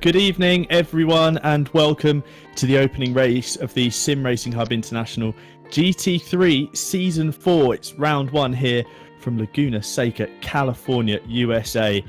Good evening, everyone, and welcome to the opening race of the Sim Racing Hub International GT3 Season 4. It's round one here from Laguna Seca, California, USA.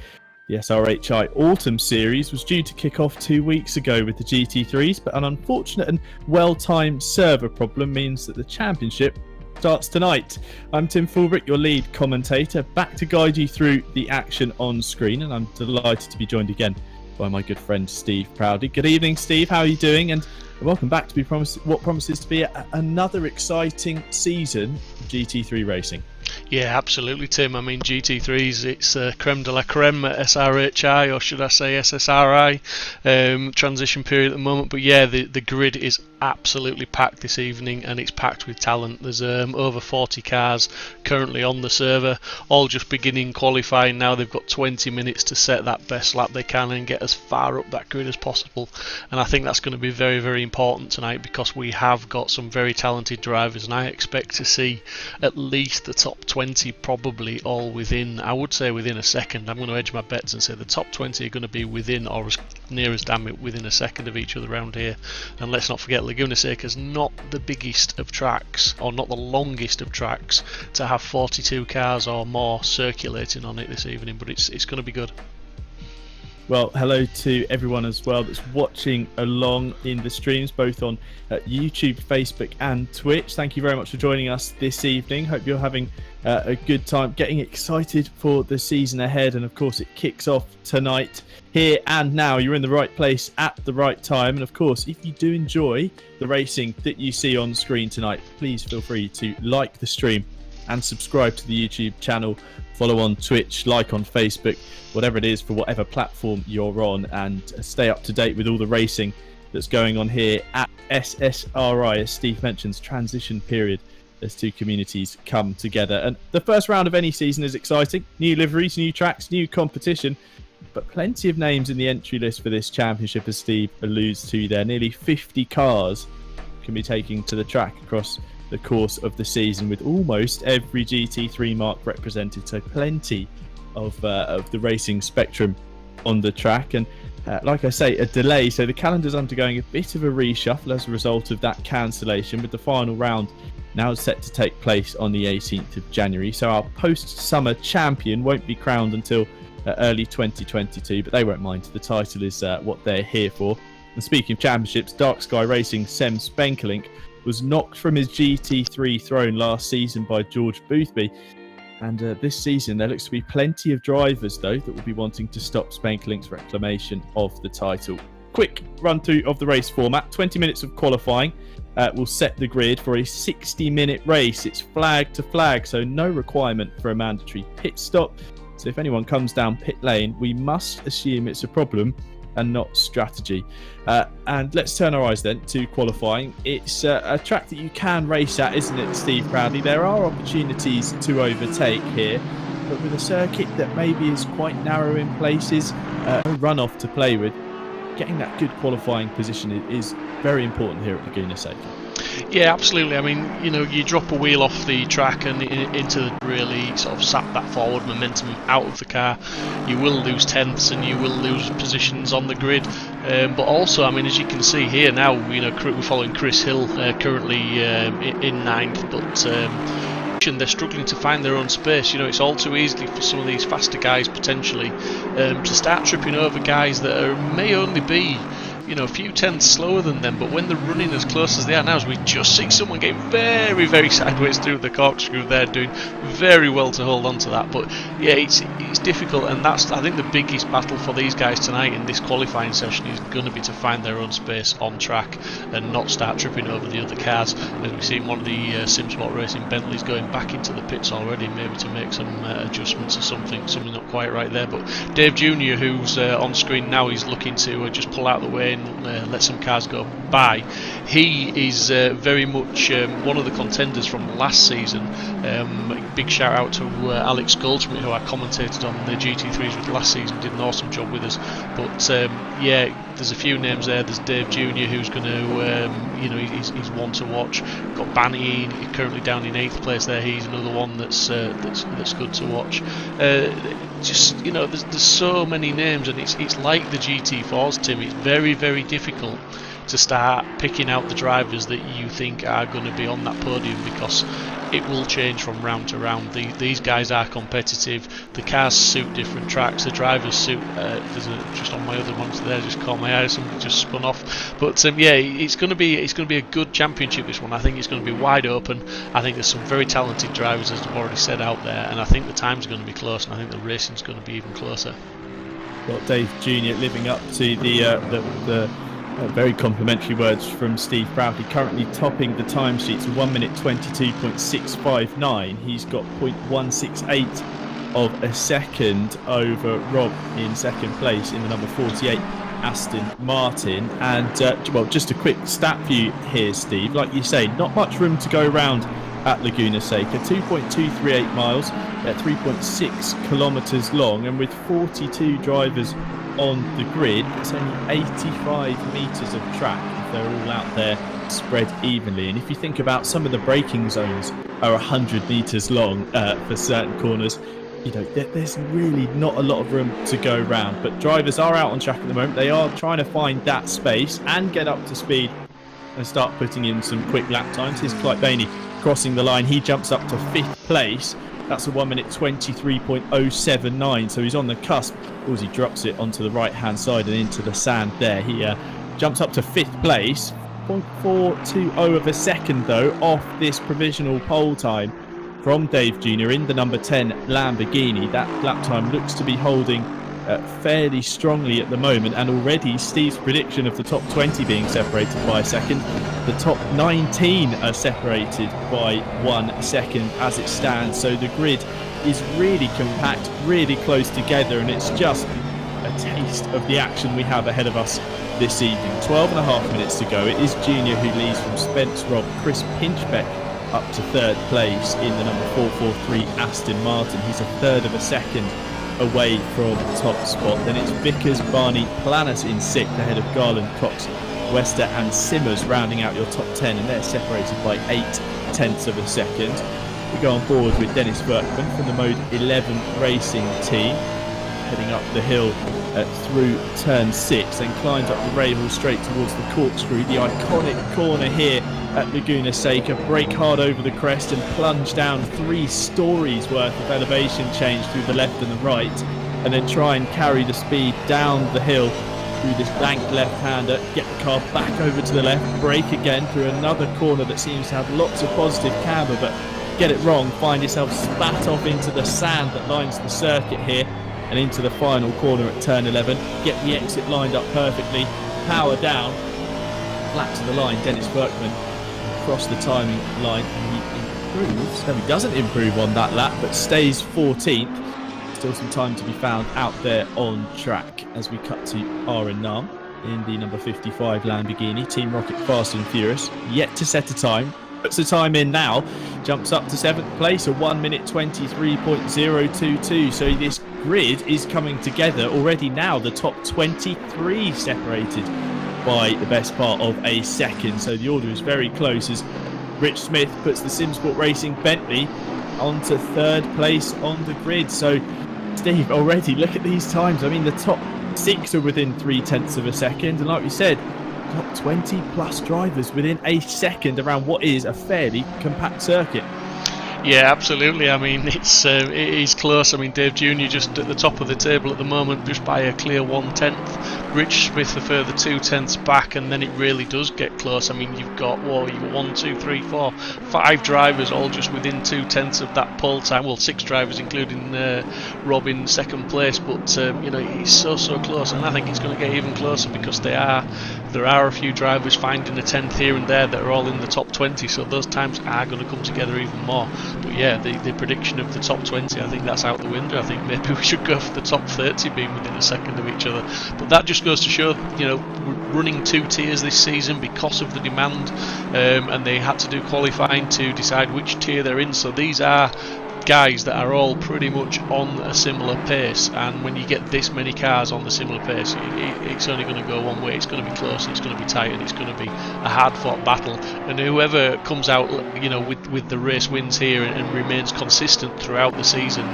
The SRHI Autumn Series was due to kick off 2 weeks ago with the GT3s, but an unfortunate and well-timed server problem means that the championship starts tonight. I'm Tim Fulbright, your lead commentator, back to guide you through the action on screen, and I'm delighted to be joined again by my good friend Steve Proudy. Good evening, Steve. How are you doing? And welcome back to what promises to be another exciting season of GT3 racing. Yeah, absolutely, Tim. I mean, GT3s, it's creme de la creme at SRHI, or should I say SSRI, transition period at the moment. But yeah, the grid is absolutely packed this evening, and it's packed with talent. There's over 40 cars currently on the server, all just beginning qualifying now. They've got 20 minutes to set that best lap they can and get as far up that grid as possible. And I think that's going to be very, very important tonight, because we have got some very talented drivers, and I expect to see at least the top 20 probably all within, I would say within a second. I'm going to edge my bets and say the top 20 are going to be within, or as near as damn it, within a second of each other around here. And let's not forget, Laguna Seca is not the biggest of tracks, or not the longest of tracks, to have 42 cars or more circulating on it this evening, but it's going to be good. Well, hello to everyone as well that's watching along in the streams, both on YouTube, Facebook and Twitch. Thank you very much for joining us this evening. Hope you're having a good time, getting excited for the season ahead. And of course, it kicks off tonight, here and now. You're in the right place at the right time. And of course, if you do enjoy the racing that you see on screen tonight, please feel free to like the stream and subscribe to the YouTube channel. Follow on Twitch, like on Facebook, whatever it is for whatever platform you're on, and stay up to date with all the racing that's going on here at SSRI, as Steve mentions, transition period as two communities come together. And the first round of any season is exciting. New liveries, new tracks, new competition, but plenty of names in the entry list for this championship, as Steve alludes to there. Nearly 50 cars can be taken to the track across the course of the season, with almost every GT3 mark represented, so plenty of the racing spectrum on the track. And like I say, a delay, so the calendar's undergoing a bit of a reshuffle as a result of that cancellation, with the final round now set to take place on the 18th of January. So our post-summer champion won't be crowned until early 2022, but they won't mind. The title is what they're here for. And speaking of championships, Dark Sky Racing Sem Spenkelink was knocked from his GT3 throne last season by George Boothby. And this season, there looks to be plenty of drivers, though, that will be wanting to stop Spenkelink's reclamation of the title. Quick run-through of the race format. 20 minutes of qualifying will set the grid for a 60-minute race. It's flag to flag, so no requirement for a mandatory pit stop. So if anyone comes down pit lane, we must assume it's a problem and not strategy. And let's turn our eyes then to qualifying. It's a track that you can race at, isn't it, Steve Proudy? There are opportunities to overtake here, but with a circuit that maybe is quite narrow in places, a runoff to play with, getting that good qualifying position is very important here at Laguna Seca. Yeah, absolutely. I mean, you know, you drop a wheel off the track and into the really sort of sap that forward momentum out of the car, you will lose tenths and you will lose positions on the grid. But also, I mean, as you can see here now, you know, we're following Chris Hill currently in ninth, but they're struggling to find their own space. You know, it's all too easy for some of these faster guys potentially to start tripping over guys that may only be, you know, a few tenths slower than them, but when they're running as close as they are now, as we just see someone getting very, very sideways through the corkscrew, they're doing very well to hold on to that. But yeah, it's difficult, and that's, I think, the biggest battle for these guys tonight in this qualifying session is going to be to find their own space on track and not start tripping over the other cars. As we see one of the SimSport Racing Bentleys going back into the pits already, maybe to make some adjustments or something not quite right there. But Dave Jr., who's on screen now, he's looking to just pull out the way and let some cars go by. He is very much one of the contenders from last season. Big shout out to Alex Goldschmidt, who I commentated on the GT3s with last season, did an awesome job with us. But yeah, there's a few names there. There's Dave Jr., who's going to you know, he's one to watch. Got Banny currently down in 8th place there. He's another one that's good to watch. Just, you know, there's so many names, and it's like the GT4s, Tim. It's very, very difficult to start picking out the drivers that you think are going to be on that podium, because it will change from round to round. These guys are competitive. The cars suit different tracks. The drivers suit. Just on my other ones there, just caught my eye. Something just spun off. But yeah, it's going to be a good championship. This one, I think it's going to be wide open. I think there's some very talented drivers, as I've already said, out there, and I think the times are going to be close, and I think the racing's going to be even closer. Well, Dave Jr. living up to the very complimentary words from Steve Proudly, currently topping the timesheets, 1 minute 22.659. He's got 0.168 of a second over Rob in second place in the number 48 Aston Martin. And well, just a quick stat for you here, Steve. Like you say, not much room to go around at Laguna Seca. 2.238 miles, 3.6 kilometres long, and with 42 drivers on the grid, it's only 85 metres of track if they're all out there spread evenly. And if you think about, some of the braking zones are 100 metres long for certain corners, you know, there's really not a lot of room to go around. But drivers are out on track at the moment. They are trying to find that space and get up to speed and start putting in some quick lap times. Here's Clyde Bainey crossing the line. He jumps up to 5th place. That's a 1 minute 23.079, so he's on the cusp. As he drops it onto the right hand side and into the sand there, he jumps up to 5th place. 0.420 of a second though off this provisional pole time from Dave Jr. in the number 10 Lamborghini. That lap time looks to be holding fairly strongly at the moment, and already Steve's prediction of the top 20 being separated by a second. The top 19 are separated by 1 second as it stands, so the grid is really compact, really close together, and it's just a taste of the action we have ahead of us this evening. 12.5 minutes to go. It is Junior who leads from Spence Robb. Chris Pinchbeck up to 3rd place in the number 443 Aston Martin. He's a third of a second away from top spot. Then it's Vickers, Barney, Planas in 6th, ahead of Garland, Cox, Wester and Simmers rounding out your top 10, and they're separated by 0.8 of a second. We go on board with Dennis Berkman from the Mode 11 racing team, heading up the hill through turn 6, then climbs up the rail straight towards the corkscrew, the iconic corner here at Laguna Seca. Brake hard over the crest and plunge down 3 stories worth of elevation change through the left and the right, and then try and carry the speed down the hill through this banked left-hander, get the car back over to the left, brake again through another corner that seems to have lots of positive camber, but get it wrong, find yourself spat off into the sand that lines the circuit here, and into the final corner at turn 11. Get the exit lined up perfectly, power down, flat to the line. Dennis Berkman across the timing line, and he improves. No, he doesn't improve on that lap, but stays 14th. Still some time to be found out there on track as we cut to Aranam in the number 55 Lamborghini. Team Rocket fast and furious, yet to set a time. Puts the time in now, jumps up to 7th place, a 1 minute 23.022. So this grid is coming together already now. The top 23 separated by the best part of a second. So the order is very close as Rich Smith puts the SimSport Racing Bentley onto 3rd place on the grid. So Steve, already look at these times. I mean, the top 6 are within 0.3 of a second, and like we said, top 20 plus drivers within a second around what is a fairly compact circuit. Yeah, absolutely. I mean, it is close. I mean, Dave Jr. just at the top of the table at the moment, just by a clear 1/10. Rich Smith a further 2/10 back, and then it really does get close. I mean, you've got 1, 2, 3, 4, 5 drivers all just within 2/10 of that pole time. Well, 6 drivers, including Rob in 2nd place. But you know, it's so close, and I think it's going to get even closer because there are a few drivers finding a 10th here and there that are all in the top 20. So those times are going to come together even more. But yeah, the prediction of the top 20, I think that's out the window. I think maybe we should go for the top 30 being within a second of each other. But that just goes to show, you know, we're running 2 tiers this season because of the demand, and they had to do qualifying to decide which tier they're in. So these are guys that are all pretty much on a similar pace, and when you get this many cars on the similar pace, it's only going to go one way. It's going to be close, and it's going to be tight, and it's going to be a hard-fought battle. And whoever comes out, you know, with the race wins here and remains consistent throughout the season,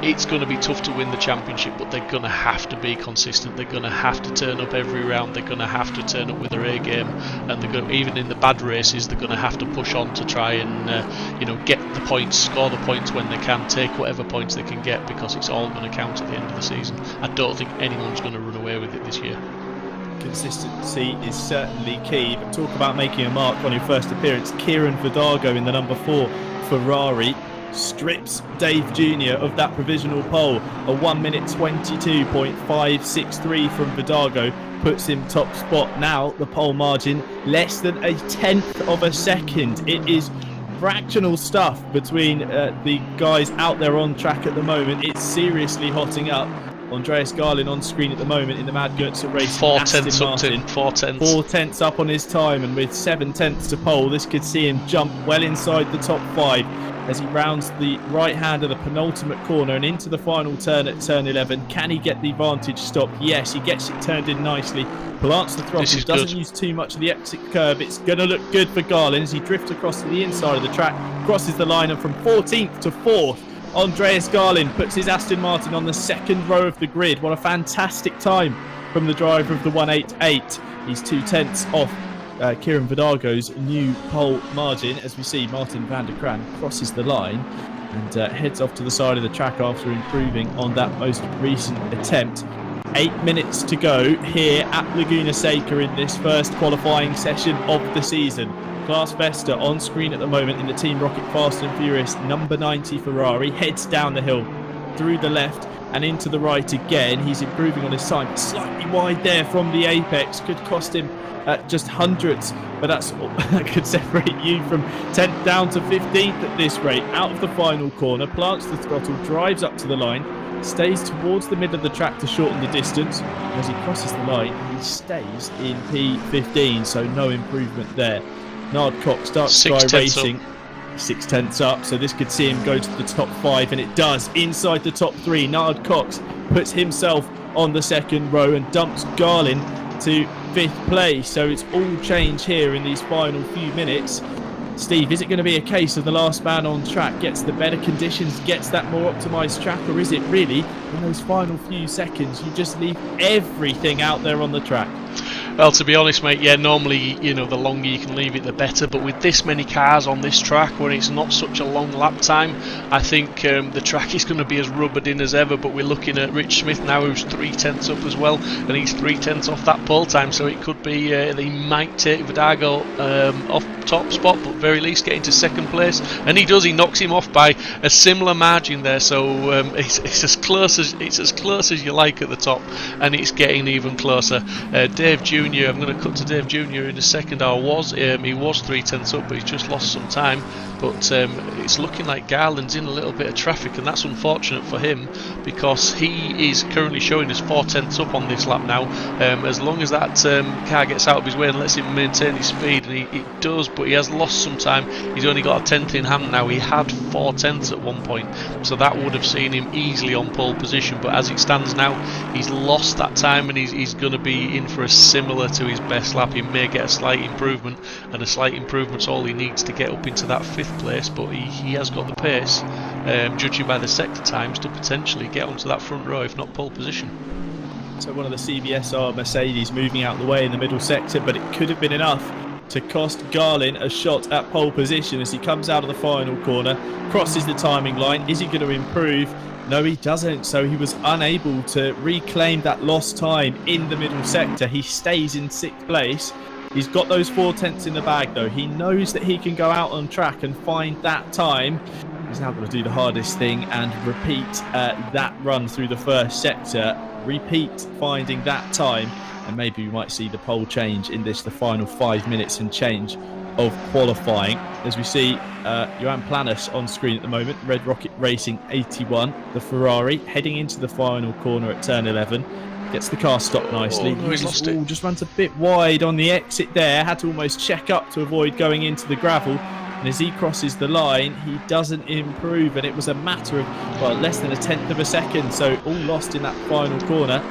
it's going to be tough to win the championship, but they're going to have to be consistent. They're going to have to turn up every round. They're going to have to turn up with their A game, and they're going to, even in the bad races, they're going to have to push on to try and you know, get the points, score the points when they can, take whatever points they can get, because it's all going to count at the end of the season. I don't think anyone's going to run away with it this year. Consistency is certainly key, but talk about making a mark on your first appearance. Kieran Vidago in the number 4 Ferrari strips Dave Jr. of that provisional pole. A 1 minute 22.563 from Vidago puts him top spot. Now the pole margin less than a tenth of a second. It is fractional stuff between the guys out there on track at the moment. It's seriously hotting up. Andreas Garlin on screen at the moment in the Mad Goetzer race. 4 tenths up to 4 tenths. 4 tenths up on his time, and with 7 tenths to pole, this could see him jump well inside the top 5 as he rounds the right hand of the penultimate corner and into the final turn at turn 11. Can he get the vantage stop? Yes, he gets it turned in nicely, plants the throttle, doesn't use too much of the exit curve. It's going to look good for Garlin as he drifts across to the inside of the track, crosses the line, and from 14th to 4th, Andreas Garlin puts his Aston Martin on the second row of the grid. What a fantastic time from the driver of the 188. He's 2 tenths off Kieran Vidago's new pole margin, as we see Martin van der Kraan crosses the line and heads off to the side of the track after improving on that most recent attempt. 8 minutes to go here at Laguna Seca in this first qualifying session of the season. Klaas Vester on screen at the moment in the Team Rocket Fast and Furious number 90 Ferrari, heads down the hill through the left and into the right again. He's improving on his time, slightly wide there from the apex, could cost him just hundredths, but that could separate you from 10th down to 15th at this rate. Out of the final corner, plants the throttle, drives up to the line, stays towards the middle of the track to shorten the distance. As he crosses the line, he stays in P15, so no improvement there. Nard Cox starts Sky Racing, 6 tenths up, so this could see him go to the top 5, and it does. Inside the top 3, Nard Cox puts himself on the second row and dumps Garlin to 5th place. So it's all change here in these final few minutes. Steve, is it going to be a case of the last man on track gets the better conditions, gets that more optimised track, or is it really in those final few seconds you just leave everything out there on the track? Well, to be honest, mate, yeah, normally, you know, the longer you can leave it, the better. But with this many cars on this track, where it's not such a long lap time, I think the track is going to be as rubbered in as ever. But we're looking at Rich Smith now, who's 3 tenths up as well, and he's 3 tenths off that pole time. So it could be that he might take Vidago off top spot, but very least get into 2nd place. And he does. He knocks him off by a similar margin there. So it's as close as you like at the top, and it's getting even closer. Dave Jr. I'm going to cut to Dave Jr. in a second. He was 3 tenths up, but he's just lost some time. But it's looking like Garland's in a little bit of traffic, and that's unfortunate for him, because he is currently showing us 4 tenths up on this lap now. As long as that car gets out of his way and lets him maintain his speed, and he does, but he has lost some time. He's only got a tenth in hand now. He had 4 tenths at one point, so that would have seen him easily on pole position. But as it stands now, he's lost that time, and he's going to be in for a similar to his best lap. He may get a slight improvement, and a slight improvement's all he needs to get up into that 5th place, but he has got the pace, judging by the sector times, to potentially get onto that front row, if not pole position. So one of the CBSR Mercedes moving out the way in the middle sector, but it could have been enough to cost Garlin a shot at pole position as he comes out of the final corner, crosses the timing line. Is he going to improve? No, he doesn't. So he was unable to reclaim that lost time in the middle sector. He stays in 6th place. He's got those 4 tenths in the bag, though. He knows that he can go out on track and find that time. He's now going to do the hardest thing and repeat that run through the first sector. Repeat finding that time, and maybe we might see the pole change in this, the final 5 minutes and change of qualifying. As we see Johan Planus on screen at the moment, Red Rocket Racing 81, the Ferrari, heading into the final corner at turn 11. Gets the car stopped nicely. No, he's lost it. Just runs a bit wide on the exit there. Had to almost check up to avoid going into the gravel. And as he crosses the line, he doesn't improve, and it was a matter of, well, less than a tenth of a second. So all lost in that final corner.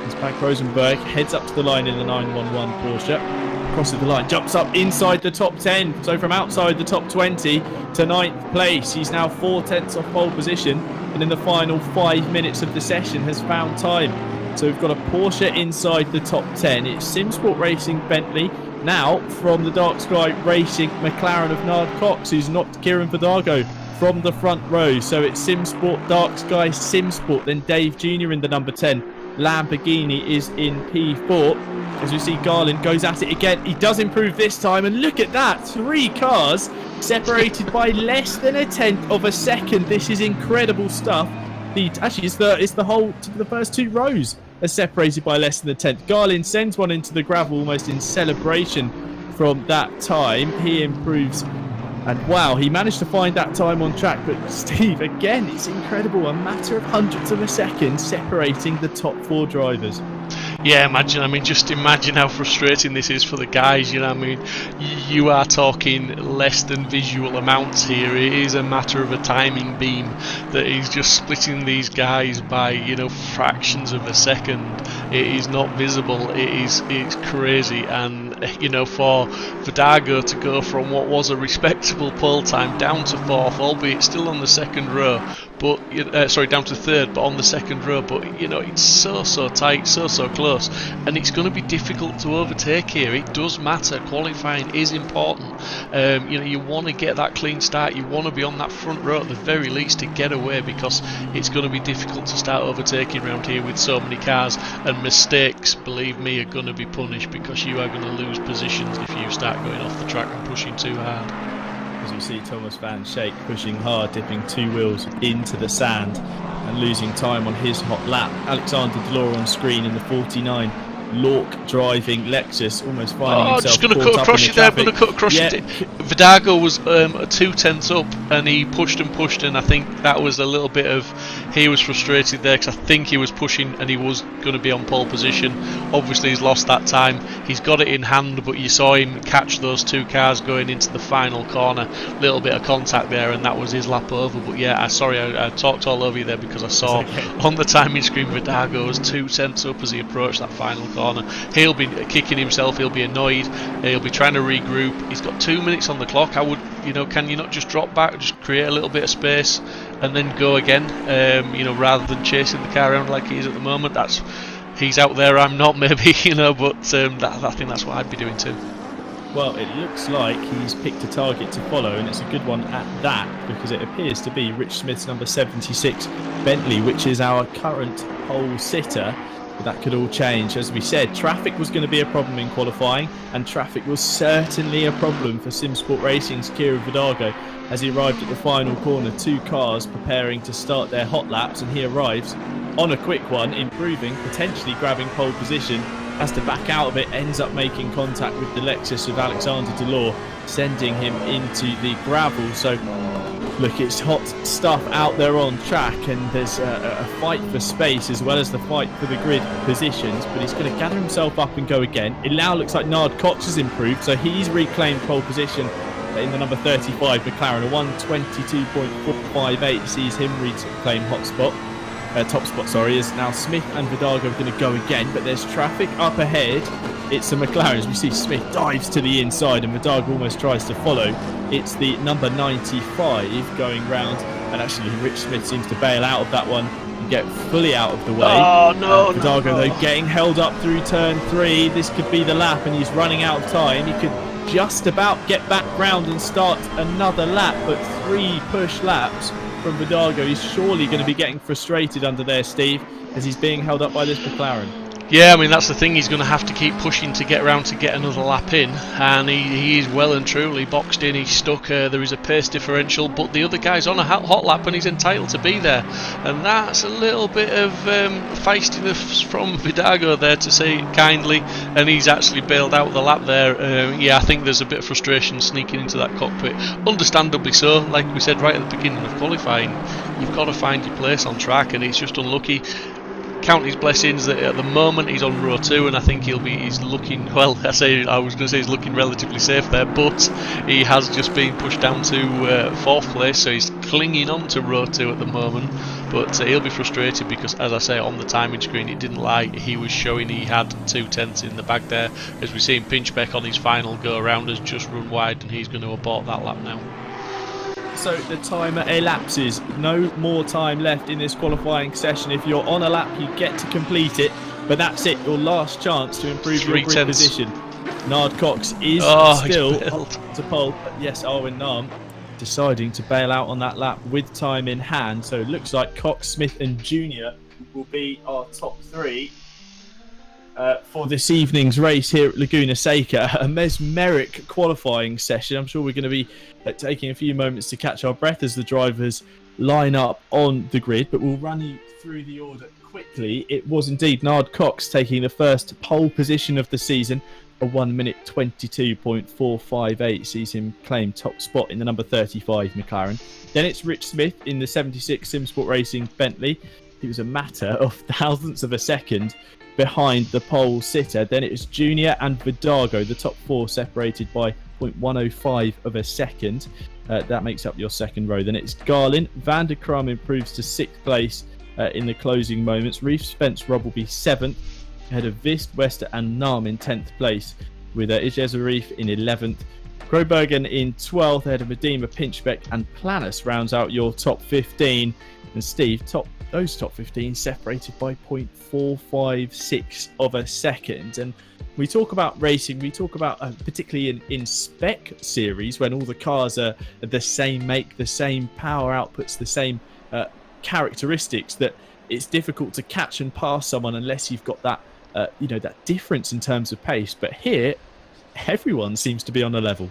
As Frank Rosenberg heads up to the line in the 911 Porsche, crosses the line, jumps up inside the top 10. So from outside the top 20 to 9th place, he's now 4/10 off pole position, and in the final 5 minutes of the session has found time. So we've got a Porsche inside the top 10. It's SimSport Racing Bentley. Now from the Dark Sky Racing McLaren of Nard Cox, who's knocked Kieran Vidago from the front row. So it's SimSport, Dark Sky, SimSport, then Dave Jr. in the number 10. Lamborghini is in P4. As we see, Garland goes at it again. He does improve this time, and look at that, 3 cars separated by less than a tenth of a second. This is incredible stuff. Actually, it's the first 2 rows are separated by less than a tenth. Garland sends one into the gravel almost in celebration from that time. He improves, and wow, he managed to find that time on track. But Steve, again, it's incredible. A matter of hundredths of a second separating the top 4 drivers. Yeah, just imagine how frustrating this is for the guys, you are talking less than visual amounts here. It is a matter of a timing beam that is just splitting these guys by, fractions of a second. It is not visible, it's crazy, and, for Vidago to go from what was a respectable pole time down to 4th, albeit still on the second row, but down to 3rd, but on the second row, but it's so tight, so close, and it's going to be difficult to overtake here. It does matter. Qualifying is important. You want to get that clean start. You want to be on that front row at the very least to get away, because it's going to be difficult to start overtaking around here with so many cars, and mistakes, believe me, are going to be punished, because you are going to lose positions if you start going off the track and pushing too hard. As we see Thomas Van Schaik pushing hard, dipping 2 wheels into the sand and losing time on his hot lap. Alexander Delore on screen in the 49 Lork driving Lexus, almost finding himself just going to caught cut up across in you the there, traffic. going to cut across you. Vidago was 2/10 up, and he pushed, and I think that was a little bit of, he was frustrated there, because I think he was pushing and he was going to be on pole position. Obviously he's lost that time. He's got it in hand, but you saw him catch those 2 cars going into the final corner. Little bit of contact there, and that was his lap over. But yeah, I talked all over you there, because I saw on the timing screen Vidago was 2/10 up as he approached that final corner. He'll be kicking himself, he'll be annoyed, he'll be trying to regroup. He's got 2 minutes on the clock. I would, can you not just drop back, just create a little bit of space and then go again, rather than chasing the car around like he is at the moment. He's out there, I'm not, maybe, but I think that's what I'd be doing too. Well, it looks like he's picked a target to follow, and it's a good one at that, because it appears to be Rich Smith's number 76 Bentley, which is our current pole sitter. But that could all change. As we said, traffic was going to be a problem in qualifying, and traffic was certainly a problem for SimSport Racing's Kieran Vidago as he arrived at the final corner. 2 cars preparing to start their hot laps, and he arrives on a quick one, improving, potentially grabbing pole position, has to back out of it, ends up making contact with the Lexus of Alexander Delore, sending him into the gravel. So look, it's hot stuff out there on track, and there's a fight for space as well as the fight for the grid positions, but he's going to gather himself up and go again. It now looks like Nard Cox has improved, so he's reclaimed pole position in the number 35 McLaren. A 1:22.458 sees him reclaim top spot, is now Smith and Vidago are going to go again, but there's traffic up ahead. It's the McLaren. As we see, Smith dives to the inside and Vidago almost tries to follow. It's the number 95 going round, and actually Rich Smith seems to bail out of that one and get fully out of the way. Oh no! Vidago though getting held up through turn 3. This could be the lap, and he's running out of time. He could just about get back round and start another lap, but 3 push laps from Vidago. He's surely going to be getting frustrated under there, Steve, as he's being held up by this McLaren. Yeah, that's the thing. He's going to have to keep pushing to get around to get another lap in, and he is well and truly boxed in. He's stuck. There is a pace differential, but the other guy's on a hot lap and he's entitled to be there, and that's a little bit of feistiness from Vidago there, to say it kindly, and he's actually bailed out the lap there. Yeah, I think there's a bit of frustration sneaking into that cockpit, understandably so. Like we said right at the beginning of qualifying, you've got to find your place on track, and it's just unlucky. count his blessings that at the moment he's on row 2, and I think he's looking, well, I was going to say he's looking relatively safe there, but he has just been pushed down to 4th place, so he's clinging on to row 2 at the moment. But he'll be frustrated because, as I say, on the timing screen it didn't lie. He was showing he had 2/10 in the bag there. As we see him, Pinchbeck on his final go around has just run wide, and he's going to abort that lap now. So the timer elapses. No more time left in this qualifying session. If you're on a lap, you get to complete it, but that's it. Your last chance to improve your grid position. Nard Cox is still up to pole, but yes, Arwen Nahm deciding to bail out on that lap with time in hand. So it looks like Cox, Smith and Junior will be our top 3 for this evening's race here at Laguna Seca. A mesmeric qualifying session. I'm sure we're going to be taking a few moments to catch our breath as the drivers line up on the grid, but we'll run you through the order quickly. It was indeed Nard Cox taking the first pole position of the season. A 1 minute 22.458 sees him claim top spot in the number 35 McLaren. Then it's Rich Smith in the 76 Simsport Racing Bentley. He was a matter of thousandths of a second behind the pole sitter. Then it was Junior and Vidago, the top 4 separated by 0.105 of a second. That makes up your second row. Then it's Garlin. Van der Krum improves to 6th place in the closing moments. Reef Spence Rob will be 7th. Ahead of Vist, Wester and Nahm in 10th place, with Ijeza Reef in 11th. Grobergen in 12th, ahead of Medema, Pinchbeck and Planus rounds out your top 15. And Steve, those top 15 separated by 0.456 of a second. And we talk about racing, we talk about particularly in spec series when all the cars are the same make, the same power outputs, the same characteristics, that it's difficult to catch and pass someone unless you've got that that difference in terms of pace. But here, everyone seems to be on a level.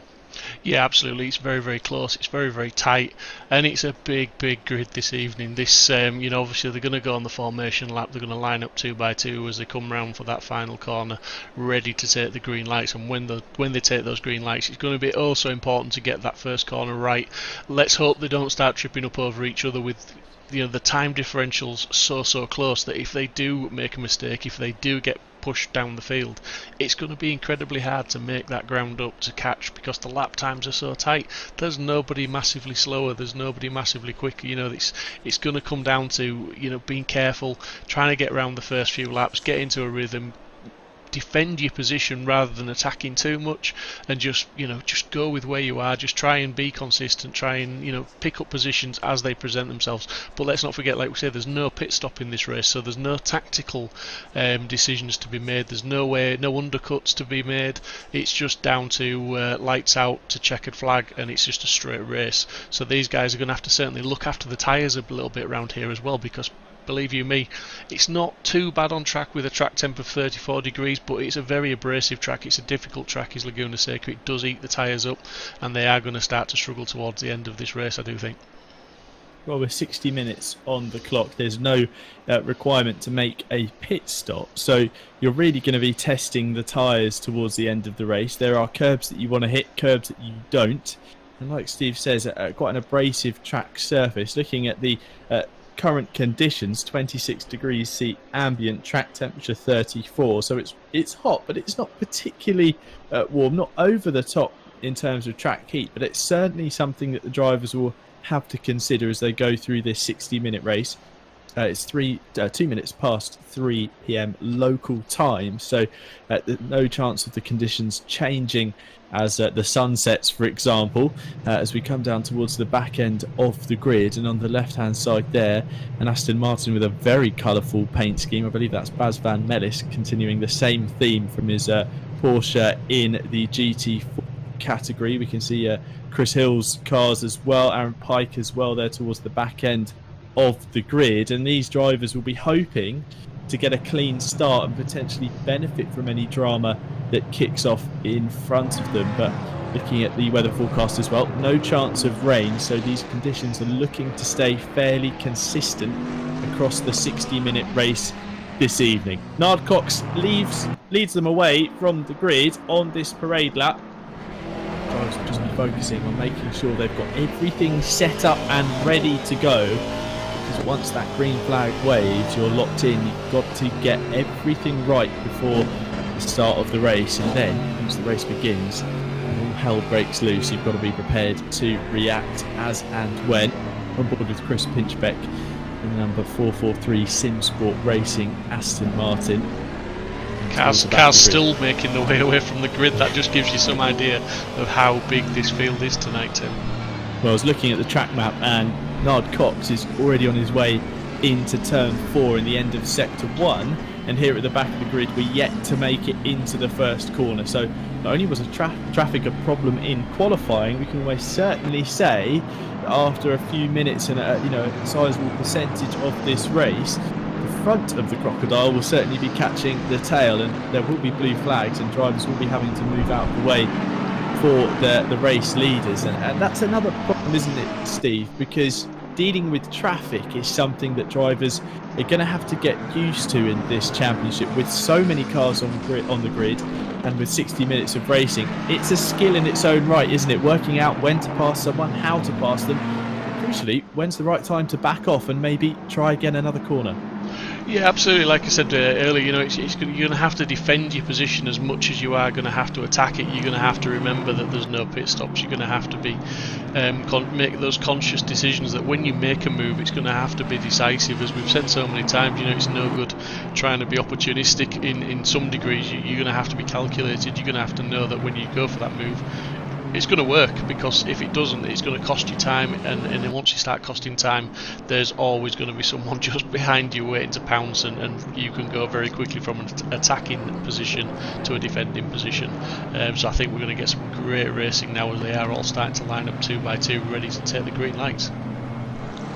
Yeah, absolutely. It's very, very close. It's very, very tight, and it's a big, big grid this evening. This, obviously they're going to go on the formation lap. They're going to line up 2 by 2 as they come round for that final corner, ready to take the green lights. And when they take those green lights, it's going to be also important to get that first corner right. Let's hope they don't start tripping up over each other with the time differential's so close that if they do make a mistake, if they do get pushed down the field, it's going to be incredibly hard to make that ground up to catch, because the lap times are so tight. There's nobody massively slower, there's nobody massively quicker. It's going to come down to being careful, trying to get around the first few laps, get into a rhythm, defend your position rather than attacking too much, and just go with where you are. Just try and be consistent, try and pick up positions as they present themselves. But let's not forget, like we said, there's no pit stop in this race, so there's no tactical decisions to be made. There's no undercuts to be made. It's just down to lights out to checkered flag, and it's just a straight race. So these guys are going to have to certainly look after the tyres a little bit around here as well, because believe you me, it's not too bad on track with a track temp of 34 degrees, but it's a very abrasive track. It's a difficult track, is Laguna Seca. It does eat the tyres up, and they are going to start to struggle towards the end of this race, I do think. Well, with 60 minutes on the clock, there's no requirement to make a pit stop, so you're really going to be testing the tyres towards the end of the race. There are curbs that you want to hit, curbs that you don't, and like Steve says, quite an abrasive track surface. Looking at the current conditions, 26 degrees C ambient, track temperature 34, so it's hot, but it's not particularly warm, not over the top in terms of track heat, but it's certainly something that the drivers will have to consider as they go through this 60-minute race. It's 2 minutes past 3 p.m. local time, so no chance of the conditions changing as the sun sets, for example, as we come down towards the back end of the grid. And on the left-hand side there, an Aston Martin with a very colourful paint scheme. I believe that's Bas van Mellis, continuing the same theme from his Porsche in the GT4 category. We can see Chris Hill's cars as well, Aaron Pike as well there towards the back end of the grid, and these drivers will be hoping to get a clean start and potentially benefit from any drama that kicks off in front of them. But looking at the weather forecast as well, no chance of rain, so these conditions are looking to stay fairly consistent across the 60-minute race this evening. Nard Cox leads them away from the grid on this parade lap. Drivers will just be focusing on making sure they've got everything set up and ready to go, because once that green flag waves, you're locked in. You've got to get everything right before the start of the race, and then once the race begins and all hell breaks loose, you've got to be prepared to react as and when. On board with Chris Pinchbeck in number 443 SimSport Racing Aston Martin. Cars still making their way away from the grid. That just gives you some idea of how big this field is tonight, Tim. Well, I was looking at the track map, and Nard Cox is already on his way into turn 4 in the end of sector 1, and here at the back of the grid we're yet to make it into the first corner. So not only was traffic a problem in qualifying, we can almost certainly say that after a few minutes and a sizable percentage of this race, the front of the crocodile will certainly be catching the tail, and there will be blue flags and drivers will be having to move out of the way for the race leaders. And that's another problem, isn't it, Steve? Because dealing with traffic is something that drivers are going to have to get used to in this championship, with so many cars on the grid and with 60 minutes of racing. It's a skill in its own right, isn't it? Working out when to pass someone, how to pass them, crucially, when's the right time to back off and maybe try again another corner. Yeah, absolutely. Like I said earlier, you're going to have to defend your position as much as you are going to have to attack it. You're going to have to remember that there's no pit stops. You're going to have to be make those conscious decisions that when you make a move, it's going to have to be decisive. As we've said so many times, it's no good trying to be opportunistic in some degrees. You're going to have to be calculated. You're going to have to know that when you go for that move, it's going to work, because if it doesn't, it's going to cost you time, and then once you start costing time, there's always going to be someone just behind you waiting to pounce, and you can go very quickly from an attacking position to a defending position. So I think we're going to get some great racing now, as they are all starting to line up 2 by 2, ready to take the green lights.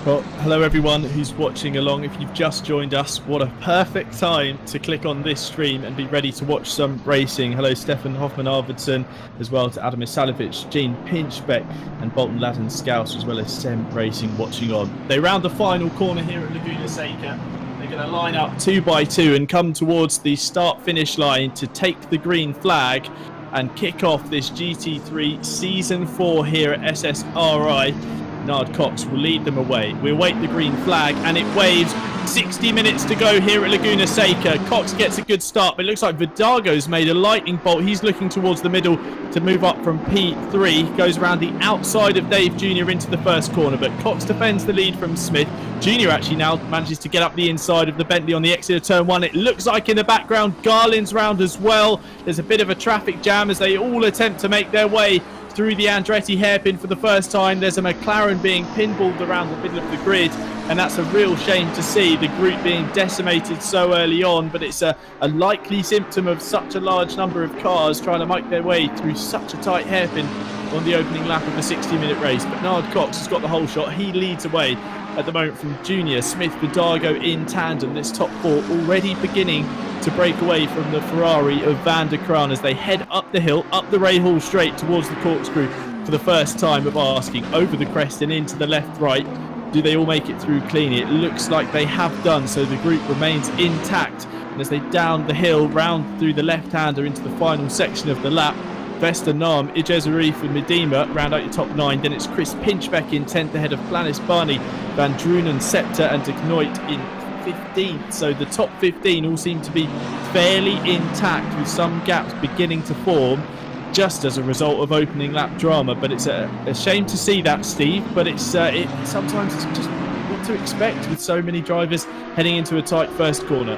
Well, hello everyone who's watching along. If you've just joined us, what a perfect time to click on this stream and be ready to watch some racing. Hello Stefan Hoffman-Arvidsson, as well to Adam Isalovic, Gene Pinchbeck and Bolton Laden Scouse, as well as Sem Racing watching on. They round the final corner here at Laguna Seca. They're going to line up 2 by 2 and come towards the start-finish line to take the green flag and kick off this GT3 Season 4 here at SSRI. Nard Cox will lead them away. We await the green flag, and it waves. 60 minutes to go here at Laguna Seca. Cox gets a good start, but it looks like Vidago's made a lightning bolt. He's looking towards the middle to move up from P3. Goes around the outside of Dave Jr. into the first corner, but Cox defends the lead from Smith. Jr. actually now manages to get up the inside of the Bentley on the exit of turn 1. It looks like in the background, Garland's round as well. There's a bit of a traffic jam as they all attempt to make their way through the Andretti hairpin for the first time. There's a McLaren being pinballed around the middle of the grid, and that's a real shame to see, the group being decimated so early on, but it's a likely symptom of such a large number of cars trying to make their way through such a tight hairpin on the opening lap of a 60-minute race. But Nard Cox has got the whole shot. He leads away at the moment from Junior, Smith, Vidago in tandem. This top 4 already beginning to break away from the Ferrari of Van der Kraan as they head up the hill, up the Ray Hall straight towards the corkscrew for the first time of asking, over the crest and into the left-right. Do they all make it through cleanly? It looks like they have done, so the group remains intact. And as they down the hill, round through the left-hander into the final section of the lap, Vesta Nam, Ijaz Arif and Medema round out your top 9. Then it's Chris Pinchbeck in 10th ahead of Planis Barney, Van Drunen, Scepter and De Knoit in 15th. So the top 15 all seem to be fairly intact, with some gaps beginning to form just as a result of opening lap drama. But it's a shame to see that, Steve, but it's sometimes it's just what to expect with so many drivers heading into a tight first corner.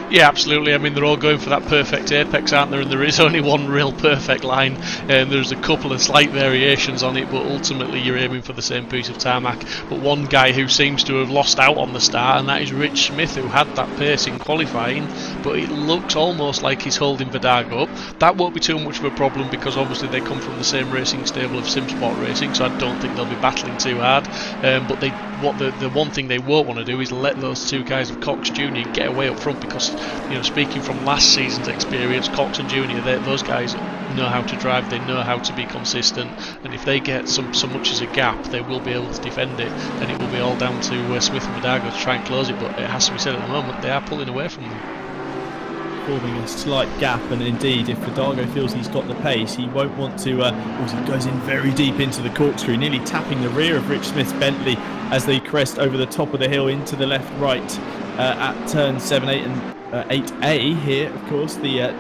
Yeah, absolutely. I mean, they're all going for that perfect apex, aren't there? And there is only one real perfect line, and there's a couple of slight variations on it, but ultimately you're aiming for the same piece of tarmac. But one guy who seems to have lost out on the start, and that is Rich Smith, who had that pace in qualifying, but it looks almost like he's holding Vidago up. That won't be too much of a problem, because obviously they come from the same racing stable of SimSport Racing, so I don't think they'll be battling too hard. But the one thing they won't want to do is let those two guys of Cox Jr. get away up front, because speaking from last season's experience, Cox and Junior, those guys know how to drive, they know how to be consistent, and if they get so much as a gap, they will be able to defend it, and it will be all down to Smith and Vidago to try and close it. But it has to be said, at the moment they are pulling away from them. forming a slight gap, and indeed if Vidago feels he's got the pace, he won't want to he goes in very deep into the corkscrew, nearly tapping the rear of Rich Smith's Bentley as they crest over the top of the hill into the left-right at turn 7, 8 and 8A here, of course, the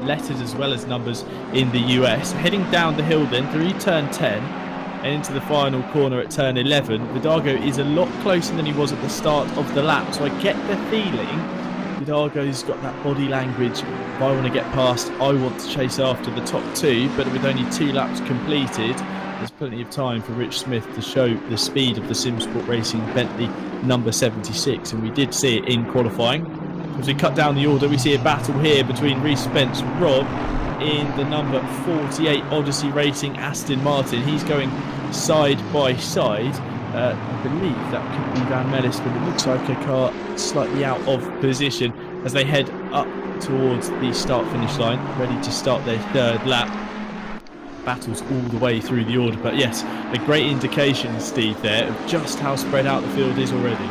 letters as well as numbers in the US. Heading down the hill then through turn 10 and into the final corner at turn 11. Vidago is a lot closer than he was at the start of the lap, so I get the feeling Vidago's got that body language. If I want to get past, I want to chase after the top two, but with only 2 laps completed, there's plenty of time for Rich Smith to show the speed of the SimSport Racing Bentley number 76, and we did see it in qualifying. As we cut down the order, we see a battle here between Reece Spence Rob in the number 48 Odyssey Racing Aston Martin. He's going side by side. I believe that could be Van Mellis, but it looks like a car slightly out of position as they head up towards the start-finish line, ready to start their third lap. Battles all the way through the order, but yes, a great indication, Steve, there of just how spread out the field is already.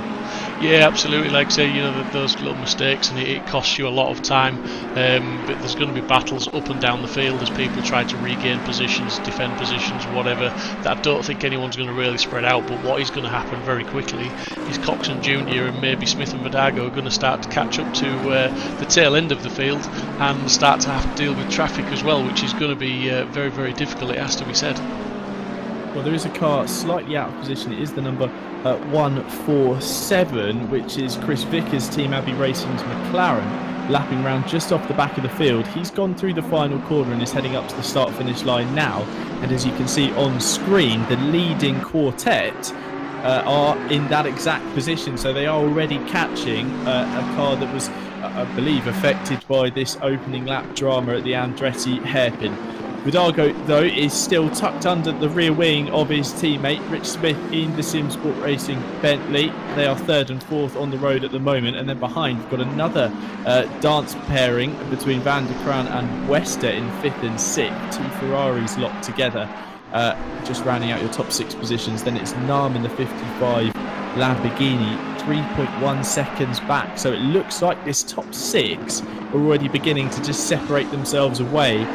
Yeah, absolutely. Like I say, you know, those little mistakes, and it costs you a lot of time. But there's going to be battles up and down the field as people try to regain positions, defend positions, whatever. That I don't think anyone's going to really spread out. But what is going to happen very quickly is Coxon Jr. and maybe Smith and Vidago are going to start to catch up to the tail end of the field and start to have to deal with traffic as well, which is going to be very, very difficult. It has to be said. Well, there is a car slightly out of position. It is the number 147, which is Chris Vickers' Team Abbey Racing's McLaren, lapping round just off the back of the field. He's gone through the final corner and is heading up to the start-finish line now. And as you can see on screen, the leading quartet are in that exact position. So they are already catching a car that was, I believe, affected by this opening lap drama at the Andretti hairpin. Vidago, though, is still tucked under the rear wing of his teammate Rich Smith in the SimSport Racing Bentley. They are 3rd and 4th on the road at the moment, and then behind we've got another dance pairing between Van der Kraan and Wester in 5th and 6th. 2 Ferraris locked together, just rounding out your top 6 positions. Then it's Nahm in the 55 Lamborghini, 3.1 seconds back. So it looks like this top 6 are already beginning to just separate themselves away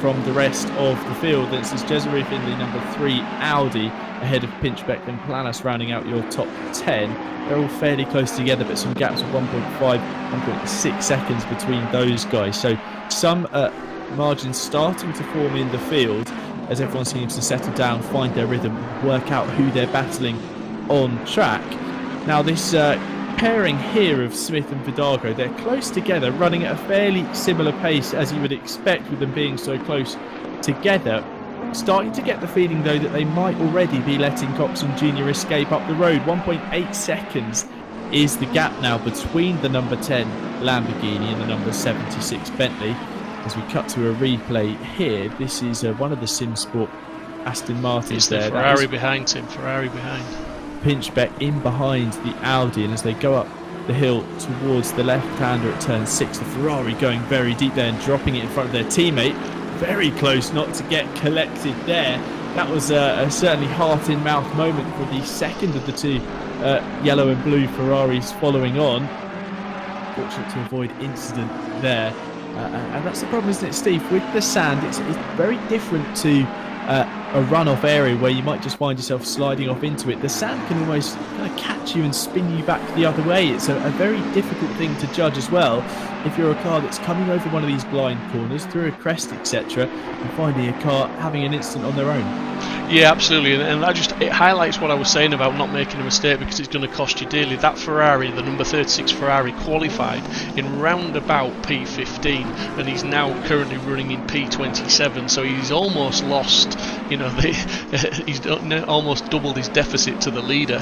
from the rest of the field. This is Jezerif in the number 3 Audi ahead of Pinchbeck and Planas rounding out your top 10. They're all fairly close together, but some gaps of 1.5, 1.6 seconds between those guys. So some margins starting to form in the field as everyone seems to settle down, find their rhythm, work out who they're battling on track. Now this pairing here of Smith and Vidago, they're close together, running at a fairly similar pace as you would expect with them being so close together. Starting to get the feeling though that they might already be letting Coxon Jr. escape up the road. 1.8 seconds is the gap now between the number 10 Lamborghini and the number 76 Bentley. As we cut to a replay here, this is one of the SimSport Aston Martins. It's the Ferrari behind him, Ferrari behind. Pinchbeck in behind the Audi, and as they go up the hill towards the left-hander at turn 6, the Ferrari going very deep there and dropping it in front of their teammate. Very close not to get collected there. That was a certainly heart-in-mouth moment for the second of the 2 yellow and blue Ferraris following on. Fortunate to avoid incident there. And that's the problem, isn't it, Steve? With the sand, it's very different to a runoff area where you might just find yourself sliding off into it. The sand can almost kind of catch you and spin you back the other way. It's a very difficult thing to judge as well if you're a car that's coming over one of these blind corners through a crest, etc., and finding a car having an instant on their own. Yeah, absolutely, and it highlights what I was saying about not making a mistake, because it's going to cost you dearly. That Ferrari, the number 36 Ferrari, qualified in roundabout P15, and he's now currently running in P27, so he's almost lost, you know, he's almost doubled his deficit to the leader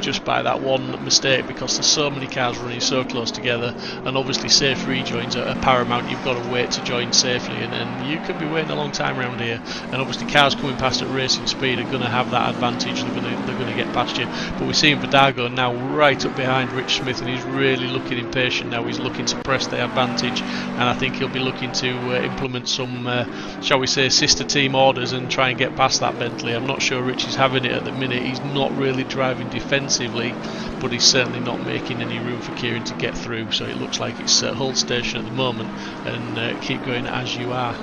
just by that one mistake, because there's so many cars running so close together, and obviously safe rejoins are paramount. You've got to wait to join safely, and you could be waiting a long time around here, and obviously cars coming past at racing speed are going to have that advantage. They're going to get past you. But we're seeing Vidago now right up behind Rich Smith, and he's really looking impatient now. He's looking to press the advantage, and I think he'll be looking to implement some, shall we say, sister team orders and try try and get past that Bentley. I'm not sure Rich is having it at the minute. He's not really driving defensively, but he's certainly not making any room for Kieran to get through, so it looks like it's hold station at the moment and keep going as you are.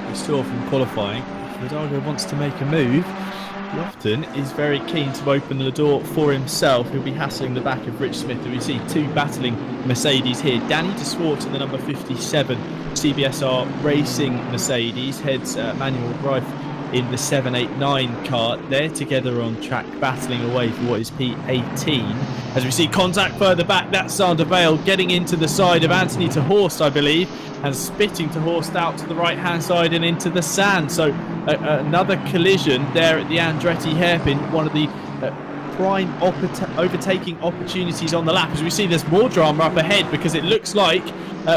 We saw from qualifying, if Vidago wants to make a move, he often is very keen to open the door for himself. He'll be hassling the back of Rich Smith. We see two battling Mercedes here. Danny de Swart in the number 57 CBSR Racing Mercedes heads Manuel Greif in the 789 car. They're together on track, battling away for what is P18. As we see contact further back, that's Sander Bale getting into the side of Anthony to Horst, I believe, and spitting to Horst out to the right-hand side and into the sand. So another collision there at the Andretti hairpin, one of the prime overtaking opportunities on the lap. As we see, there's more drama up ahead because it looks like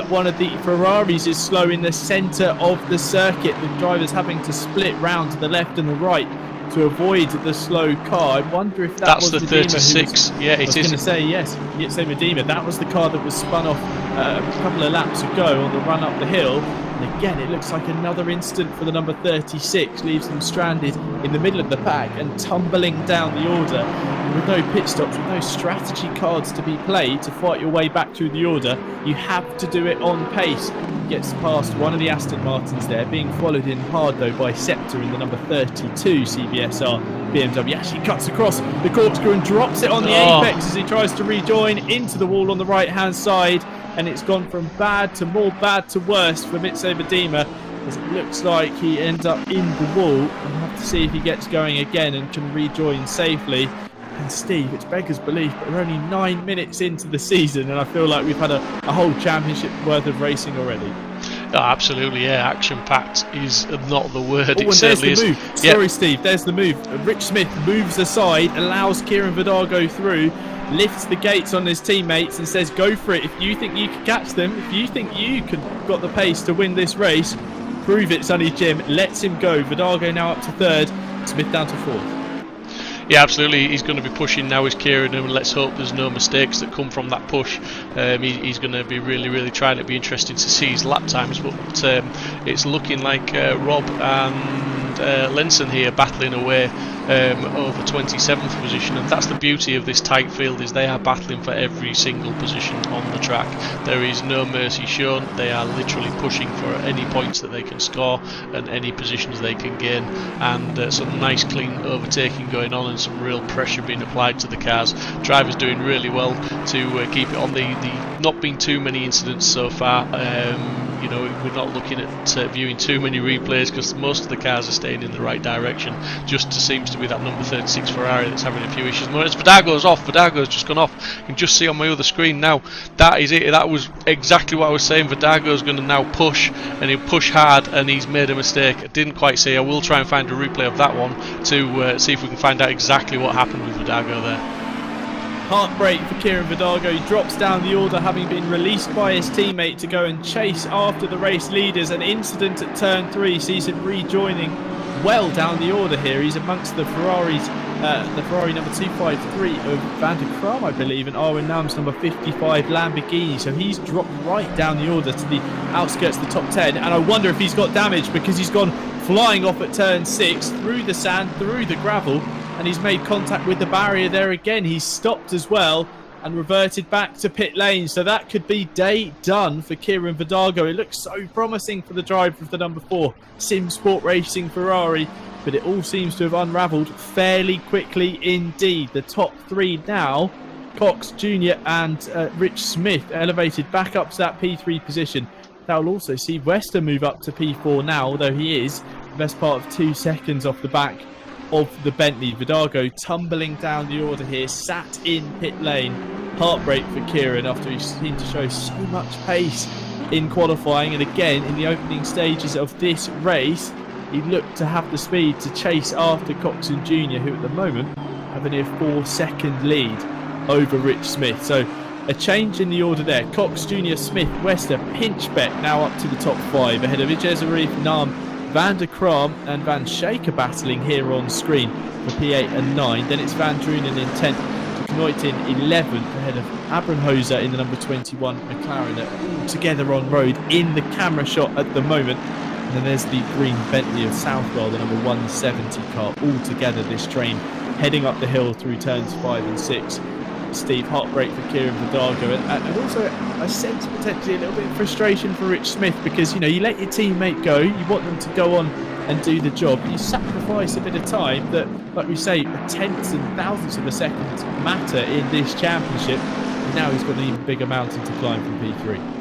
one of the Ferraris is slow in the centre of the circuit. The drivers having to split round to the left and the right to avoid the slow car. I wonder if that's was the Medema 36. Yeah, it is. I was going to say yes. It's Medema. That was the car that was spun off a couple of laps ago on the run up the hill. And again, it looks like another incident for the number 36, leaves them stranded in the middle of the pack and tumbling down the order. And with no pit stops, with no strategy cards to be played to fight your way back through the order, you have to do it on pace. He gets past one of the Aston Martins there, being followed in hard though by Scepter in the number 32 CBSR BMW. Actually cuts across the corkscrew and drops it on the apex as he tries to rejoin into the wall on the right hand side. And it's gone from bad to more bad to worse for Mitsuo Medema, as it looks like he ends up in the wall. We'll have to see if he gets going again and can rejoin safely. And Steve, it's beggars belief, but we're only 9 minutes into the season, and I feel like we've had a whole championship worth of racing already. Oh, absolutely, yeah. Action-packed is not the word. Oh, it certainly is. Move. Sorry, Steve. There's the move. Rich Smith moves aside, allows Kieran Vidago through, lifts the gates on his teammates and says, "Go for it. If you think you can catch them, if you think you got the pace to win this race, prove it, Sonny Jim." Lets him go. Vidago now up to third. Smith down to fourth. Yeah, absolutely. He's going to be pushing now, is Kieran, and let's hope there's no mistakes that come from that push. He's going to be really trying. It'll be interesting to see his lap times, but it's looking like Rob and Lenson here battling away over 27th position, and that's the beauty of this tight field, is they are battling for every single position on the track. There is no mercy shown. They are literally pushing for any points that they can score and any positions they can gain, and some nice clean overtaking going on and some real pressure being applied to the cars. Drivers doing really well to keep it on. The not been too many incidents so far. You know, we're not looking at viewing too many replays because most of the cars are staying in the right direction. Just seems to be that number 36 Ferrari that's having a few issues. Notice Vidago's off. Vidago's just gone off. You can just see on my other screen now. That is it. That was exactly what I was saying. Vidago's going to now push, and he'll push hard, and he's made a mistake. I didn't quite see. I will try and find a replay of that one to see if we can find out exactly what happened with Vidago there. Heartbreak for Kieran Vidago. He drops down the order, having been released by his teammate to go and chase after the race leaders. An incident at turn 3 sees him rejoining well down the order here. He's amongst the Ferraris, the Ferrari number 253 of Van der Kram, I believe, and Arwen Nam's number 55 Lamborghini. So he's dropped right down the order to the outskirts of the top 10. And I wonder if he's got damage, because he's gone flying off at turn 6, through the sand, through the gravel, and he's made contact with the barrier there again. He's stopped as well and reverted back to pit lane. So that could be day done for Kieran Vidago. It looks so promising for the driver of the number 4 Sim Sport Racing Ferrari, but it all seems to have unravelled fairly quickly indeed. The top 3 now, Cox Jr. and Rich Smith, elevated back up to that P3 position. That will also see Wester move up to P4 now, although he is the best part of 2 seconds off the back of the Bentley. Vidago tumbling down the order here, sat in pit lane. Heartbreak for Kieran after he seemed to show so much pace in qualifying, and again in the opening stages of this race he looked to have the speed to chase after Coxon Jr., who at the moment have a near 4-second lead over Rich Smith. So a change in the order there. Cox Jr., Smith, Wester, Pinchbeck now up to the top 5 ahead of Ijezarif, Nam, Van der Kram and Van Shaker battling here on screen for P8 and 9. Then it's Van Drunen in 10th, to Knoit in 11th ahead of Abramhoser in the number 21 McLaren. They're all together on road in the camera shot at the moment. And then there's the green Bentley of Southwell, the number 170 car, all together this train, heading up the hill through turns 5 and 6. Steve, heartbreak for Kieran Vidago, and also I sense potentially a little bit of frustration for Rich Smith, because you let your teammate go, you want them to go on and do the job, you sacrifice a bit of time that, like we say, tenths and thousandths of a second matter in this championship, and now he's got an even bigger mountain to climb from P3.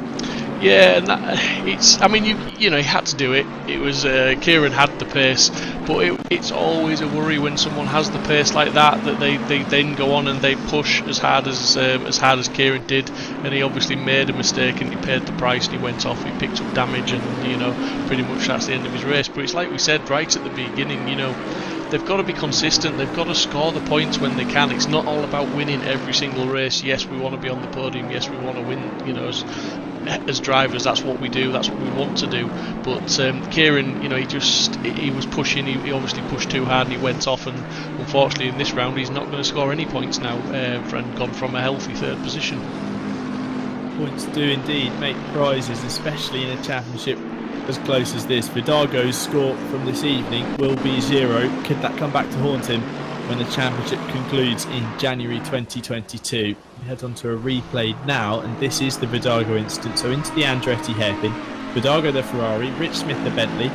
Yeah, and it's. I mean, you know, he had to do it. It was Kieran had the pace, but it's always a worry when someone has the pace like that they then go on and they push as hard as Kieran did, and he obviously made a mistake and he paid the price and he went off. He picked up damage, and pretty much that's the end of his race. But it's like we said right at the beginning, they've got to be consistent. They've got to score the points when they can. It's not all about winning every single race. Yes, we want to be on the podium. Yes, we want to win. As drivers, that's what we do. That's what we want to do. But Kieran, he was pushing. He obviously pushed too hard and he went off. And unfortunately, in this round, he's not going to score any points now. And gone from a healthy third position. Points do indeed make prizes, especially in a championship as close as this. Vidago's score from this evening will be 0. Could that come back to haunt him when the championship concludes in January 2022? We head on to a replay now, and this is the Vidago incident. So into the Andretti hairpin, Vidago the Ferrari, Rich Smith the Bentley,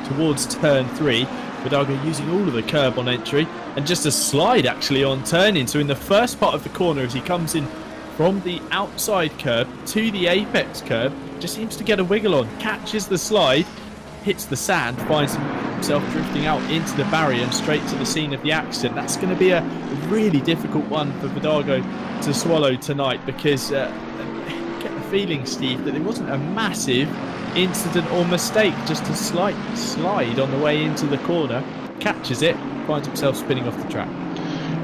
towards turn 3. Vidago using all of the curb on entry, and just a slide actually on turning. So in the first part of the corner, as he comes in from the outside curb to the apex curb, just seems to get a wiggle on, catches the slide, hits the sand, finds himself drifting out into the barrier and straight to the scene of the accident. That's going to be a really difficult one for Vidago to swallow tonight, because I get the feeling, Steve, that it wasn't a massive incident or mistake, just a slight slide on the way into the corner, catches it, finds himself spinning off the track.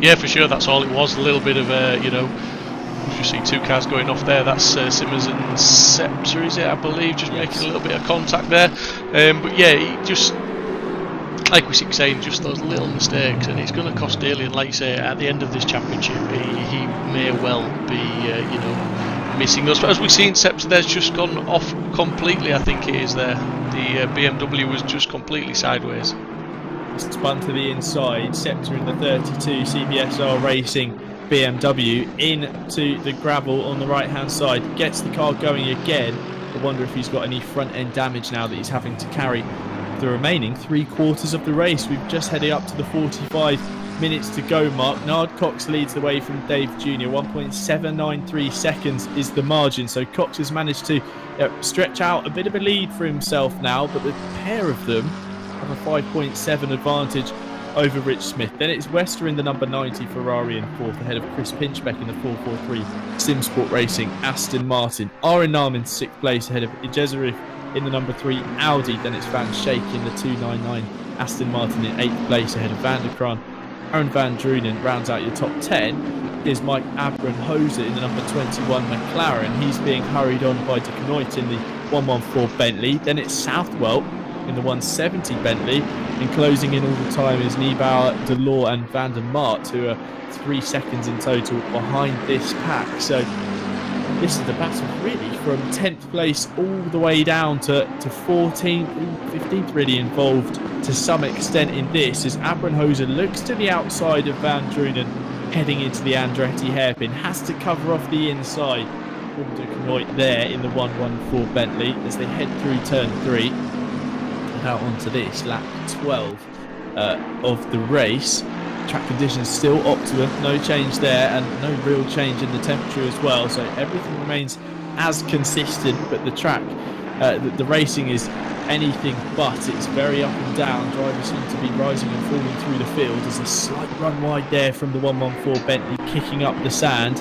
Yeah, for sure, that's all it was. A little bit of you see two cars going off there. That's Simmers and Sepser, is it? I believe, just making a little bit of contact there. But yeah, he just, like we keep saying, just those little mistakes, and it's going to cost dearly. And like you say, at the end of this championship, he may well be, missing those. But as we've seen, Sepser there's just gone off completely. I think it is there. The BMW was just completely sideways. Spun to the inside. Sepser in the 32 CBSR Racing BMW into the gravel on the right hand side, gets the car going again. I wonder if he's got any front end damage now that he's having to carry the remaining 3/4 of the race. We've just headed up to the 45 minutes to go mark. Nard Cox leads the way from Dave Jr. 1.793 seconds is the margin, so Cox has managed to stretch out a bit of a lead for himself now, but the pair of them have a 5.7 advantage over Rich Smith. Then it's Wester in the number 90 Ferrari in 4th, ahead of Chris Pinchbeck in the 443 Simsport Racing Aston Martin. Arin Nam in 6th place, ahead of Ijezarif in the number 3 Audi. Then it's Van Schaik in the 299 Aston Martin in 8th place, ahead of Van der Kraan. Aaron Van Drunen rounds out your top 10. Here's Mike Abramhoser in the number 21 McLaren. He's being hurried on by De Knoit in the 114 Bentley. Then it's Southwell in the 170 Bentley, and closing in all the time is Niebauer, Delors and Van der Mart, who are 3 seconds in total behind this pack. So this is the battle really from 10th place all the way down to 14th, 15th really involved to some extent in this, as Abramhoser looks to the outside of Van Drunen heading into the Andretti hairpin, has to cover off the inside. De Knoit there in the 114 Bentley as they head through turn 3. Out onto this lap 12 of the race. Track conditions still optimum, no change there, and no real change in the temperature as well, so everything remains as consistent, but the track, the racing is anything but. It's very up and down. Drivers seem to be rising and falling through the field. There's a slight run wide there from the 114 Bentley, kicking up the sand,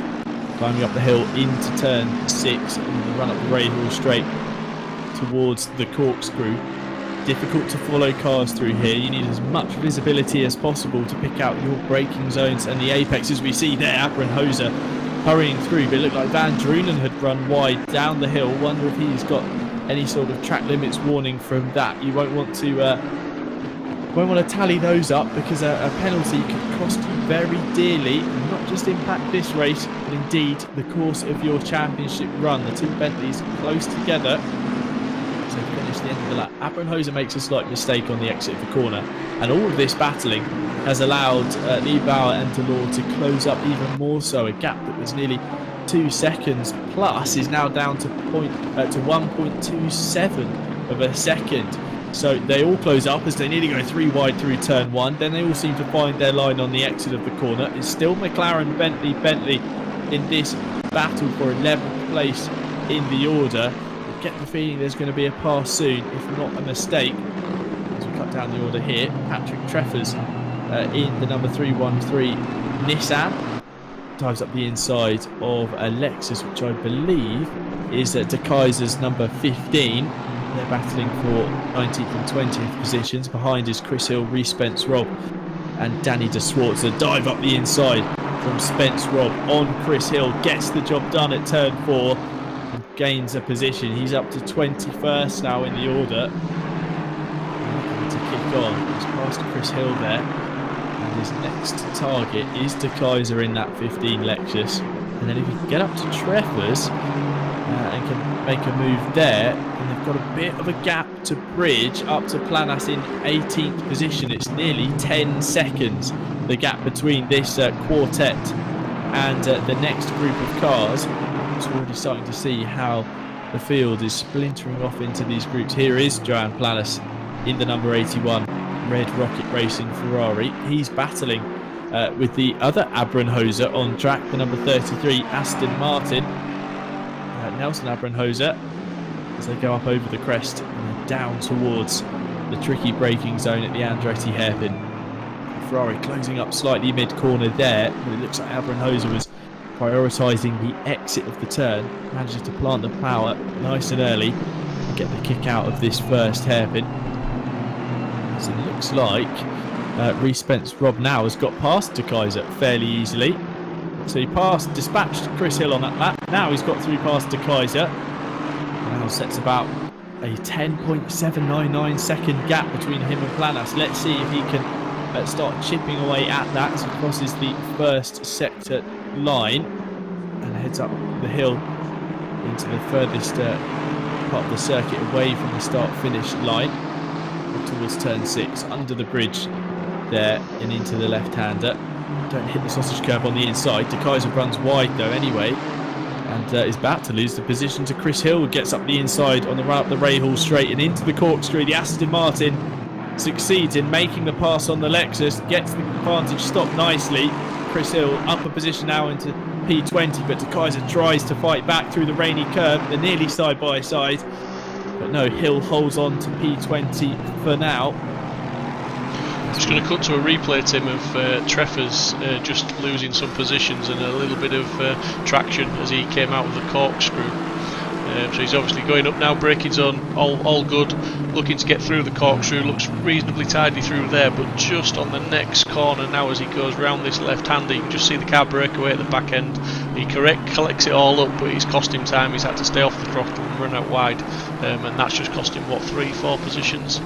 climbing up the hill into turn 6 and the run up the Rahal straight towards the corkscrew. Difficult to follow cars through here. You need as much visibility as possible to pick out your braking zones and the apex. As we see there, Abramhoser hurrying through, but it looked like Van Drunen had run wide down the hill. Wonder if he's got any sort of track limits warning from that. You won't want to tally those up, because a penalty could cost you very dearly, and not just impact this race, but indeed the course of your championship run. The two Bentleys close together. as they finish the end of the lap. Abramhoser makes a slight mistake on the exit of the corner, and all of this battling has allowed Liebauer and Delors to close up even more so. A gap that was nearly 2 seconds plus is now down to 1.27 of a second. So they all close up as they nearly go 3 wide through turn 1. Then they all seem to find their line on the exit of the corner. It's still McLaren, Bentley in this battle for 11th place in the order. I get the feeling there's going to be a pass soon, if not a mistake. As we cut down the order here, Patrick Treffers in the number 313 Nissan dives up the inside of a Lexus, which I believe is De Keyser's number 15. They're battling for 19th and 20th positions. Behind is Chris Hill, Reece Spence Robb and Danny De Swartz. Dive up the inside from Spence Robb on Chris Hill. Gets the job done at turn 4 and gains a position. He's up to 21st now in the order. Looking to kick on. He's past Chris Hill there. And his next target is De Keyser in that 15 Lexus. And then if he can get up to Treffers and can make a move there, and they've got a bit of a gap to bridge up to Planas in 18th position. It's nearly 10 seconds, the gap between this quartet and the next group of cars. It's already starting to see how the field is splintering off into these groups. Here is Joan Planas in the number 81 Red Rocket Racing Ferrari. He's battling with the other Abramhoser on track, the number 33 Aston Martin. Nelson Abramhoser, as they go up over the crest and down towards the tricky braking zone at the Andretti hairpin. Ferrari closing up slightly mid-corner there, but it looks like Abramhoser was prioritising the exit of the turn, manages to plant the power nice and early and get the kick out of this first hairpin. As it looks like Reece Spence Robb now has got past De Keyser fairly easily. So he dispatched Chris Hill on that lap. Now he's got through past De Keyser. Now sets about a 10.799 second gap between him and Planas. Let's see if he can start chipping away at that as he crosses the first sector line and heads up the hill into the furthest part of the circuit away from the start-finish line towards turn 6, under the bridge there and into the left-hander. Don't hit the sausage curb on the inside. De Keyser runs wide though anyway and is about to lose the position to Chris Hill. Gets up the inside on the run up the Rahal straight and into the corkscrew. The Aston Martin succeeds in making the pass on the Lexus, gets the advantage stopped nicely. Chris Hill up a position now into P20, but De Keyser tries to fight back through the rainy curb. They're nearly side by side, but no, Hill holds on to P20 for now. Just going to cut to a replay, Tim, of Treffers just losing some positions and a little bit of traction as he came out of the corkscrew. So he's obviously going up now, braking zone, all good, looking to get through the corkscrew, looks reasonably tidy through there, but just on the next corner now as he goes round this left-hander, you can just see the car break away at the back end. He collects it all up, but it's cost him time. He's had to stay off the throttle and run out wide, and that's just cost him, what, 3-4 positions?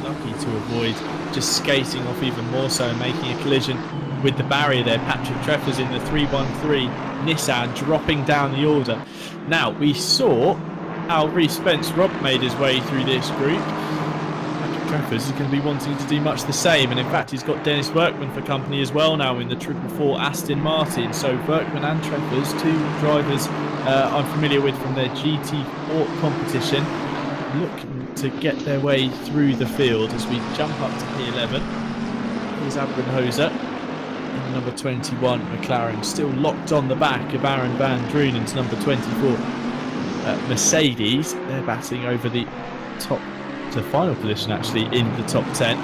Lucky to avoid just skating off even more so and making a collision with the barrier there. Patrick Treffers in the 313 Nissan dropping down the order. Now we saw how Reece Spence Robb made his way through this group. Patrick Treffers is going to be wanting to do much the same, and in fact he's got Dennis Workman for company as well now in the 444 Aston Martin. So Workman and Treffers, two drivers I'm familiar with from their GT4 competition, look to get their way through the field as we jump up to P11. Here's Abramhoser in the number 21 McLaren, still locked on the back of Aaron Van Drunen's number 24 Mercedes. They're batting over the top to the final position actually in the top 10.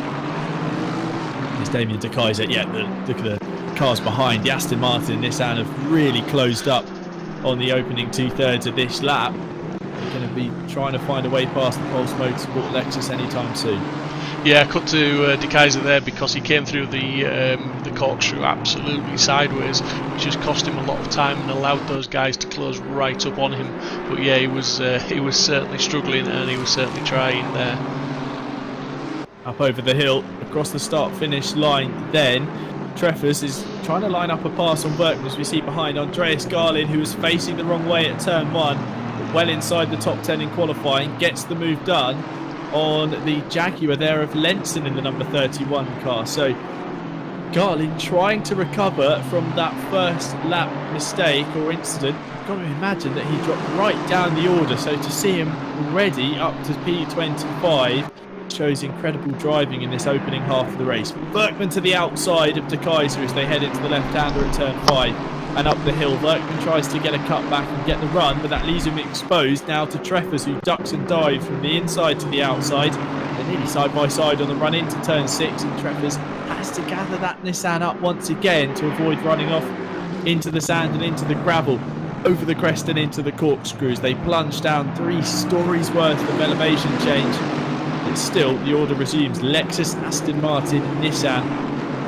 There's Damien De Keyser. Yeah, look at the cars behind. The Aston Martin and Nissan have really closed up on the opening 2/3 of this lap. They're going to be trying to find a way past the Pulse Motorsport Lexus anytime soon. Yeah, cut to De Keyser there because he came through the corkscrew absolutely sideways, which has cost him a lot of time and allowed those guys to close right up on him. But yeah, he was certainly struggling and he was certainly trying there. Up over the hill, across the start-finish line then. Treffers is trying to line up a pass on Workman as we see behind Andreas Garlin, who was facing the wrong way at turn 1. well inside the top 10 in qualifying, gets the move done on the Jaguar there of Lenson in the number 31 car. So Garlin trying to recover from that first lap mistake or incident. I've got to imagine that he dropped right down the order, so to see him already up to P25 shows incredible driving in this opening half of the race. Berkman to the outside of De Keyser as they head into the left-hander at turn 5 and up the hill. Berkman tries to get a cut back and get the run, but that leaves him exposed now to Treffers, who ducks and dives from the inside to the outside. They're nearly side by side on the run into turn 6, and Treffers has to gather that Nissan up once again to avoid running off into the sand and into the gravel, over the crest and into the corkscrews. They plunge down 3 stories worth of elevation change. But still, the order resumes. Lexus, Aston Martin, Nissan.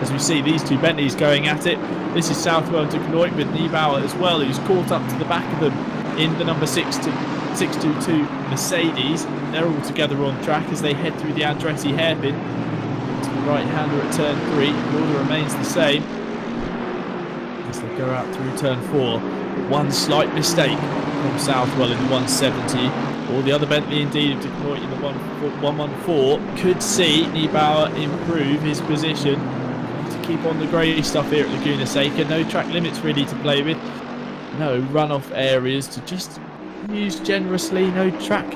As we see these 2 Bentleys going at it. This is Southwell to Knoit with Niebauer as well, who's caught up to the back of them in the number 622 Mercedes. They're all together on track as they head through the Andretti hairpin to the right-hander at turn 3. The order remains the same as they go out through turn 4. One slight mistake from Southwell in the 170. Or the other Bentley indeed of De Knoit in the 114 could see Niebauer improve his position to keep on the grey stuff here at Laguna Seca. No track limits really to play with, no runoff areas to just use generously, no track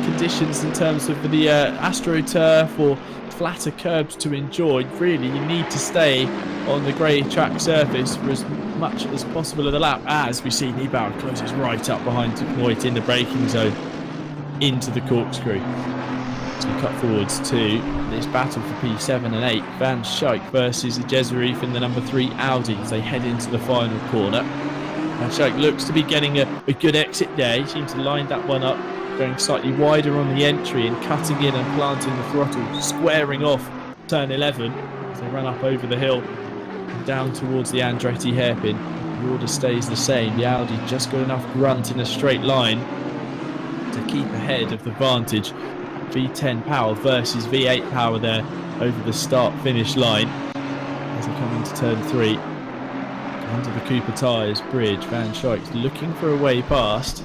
conditions in terms of the AstroTurf or flatter curbs to enjoy. Really, you need to stay on the grey track surface for as much as possible of the lap, as we see Niebauer closes right up behind De Knoit in the braking zone into the corkscrew. So we cut forwards to this battle for P7 and 8. Van Schaik versus Jezerif in the number 3 Audi as they head into the final corner. Van Schaik looks to be getting a good exit there. He seems to line that one up, going slightly wider on the entry and cutting in and planting the throttle, squaring off turn 11 as they run up over the hill and down towards the Andretti hairpin. The order stays the same. The Audi just got enough grunt in a straight line to keep ahead of the Vantage. V10 power versus V8 power there over the start-finish line as they come into turn 3. Under the Cooper tyres bridge, Van Schaik's looking for a way past.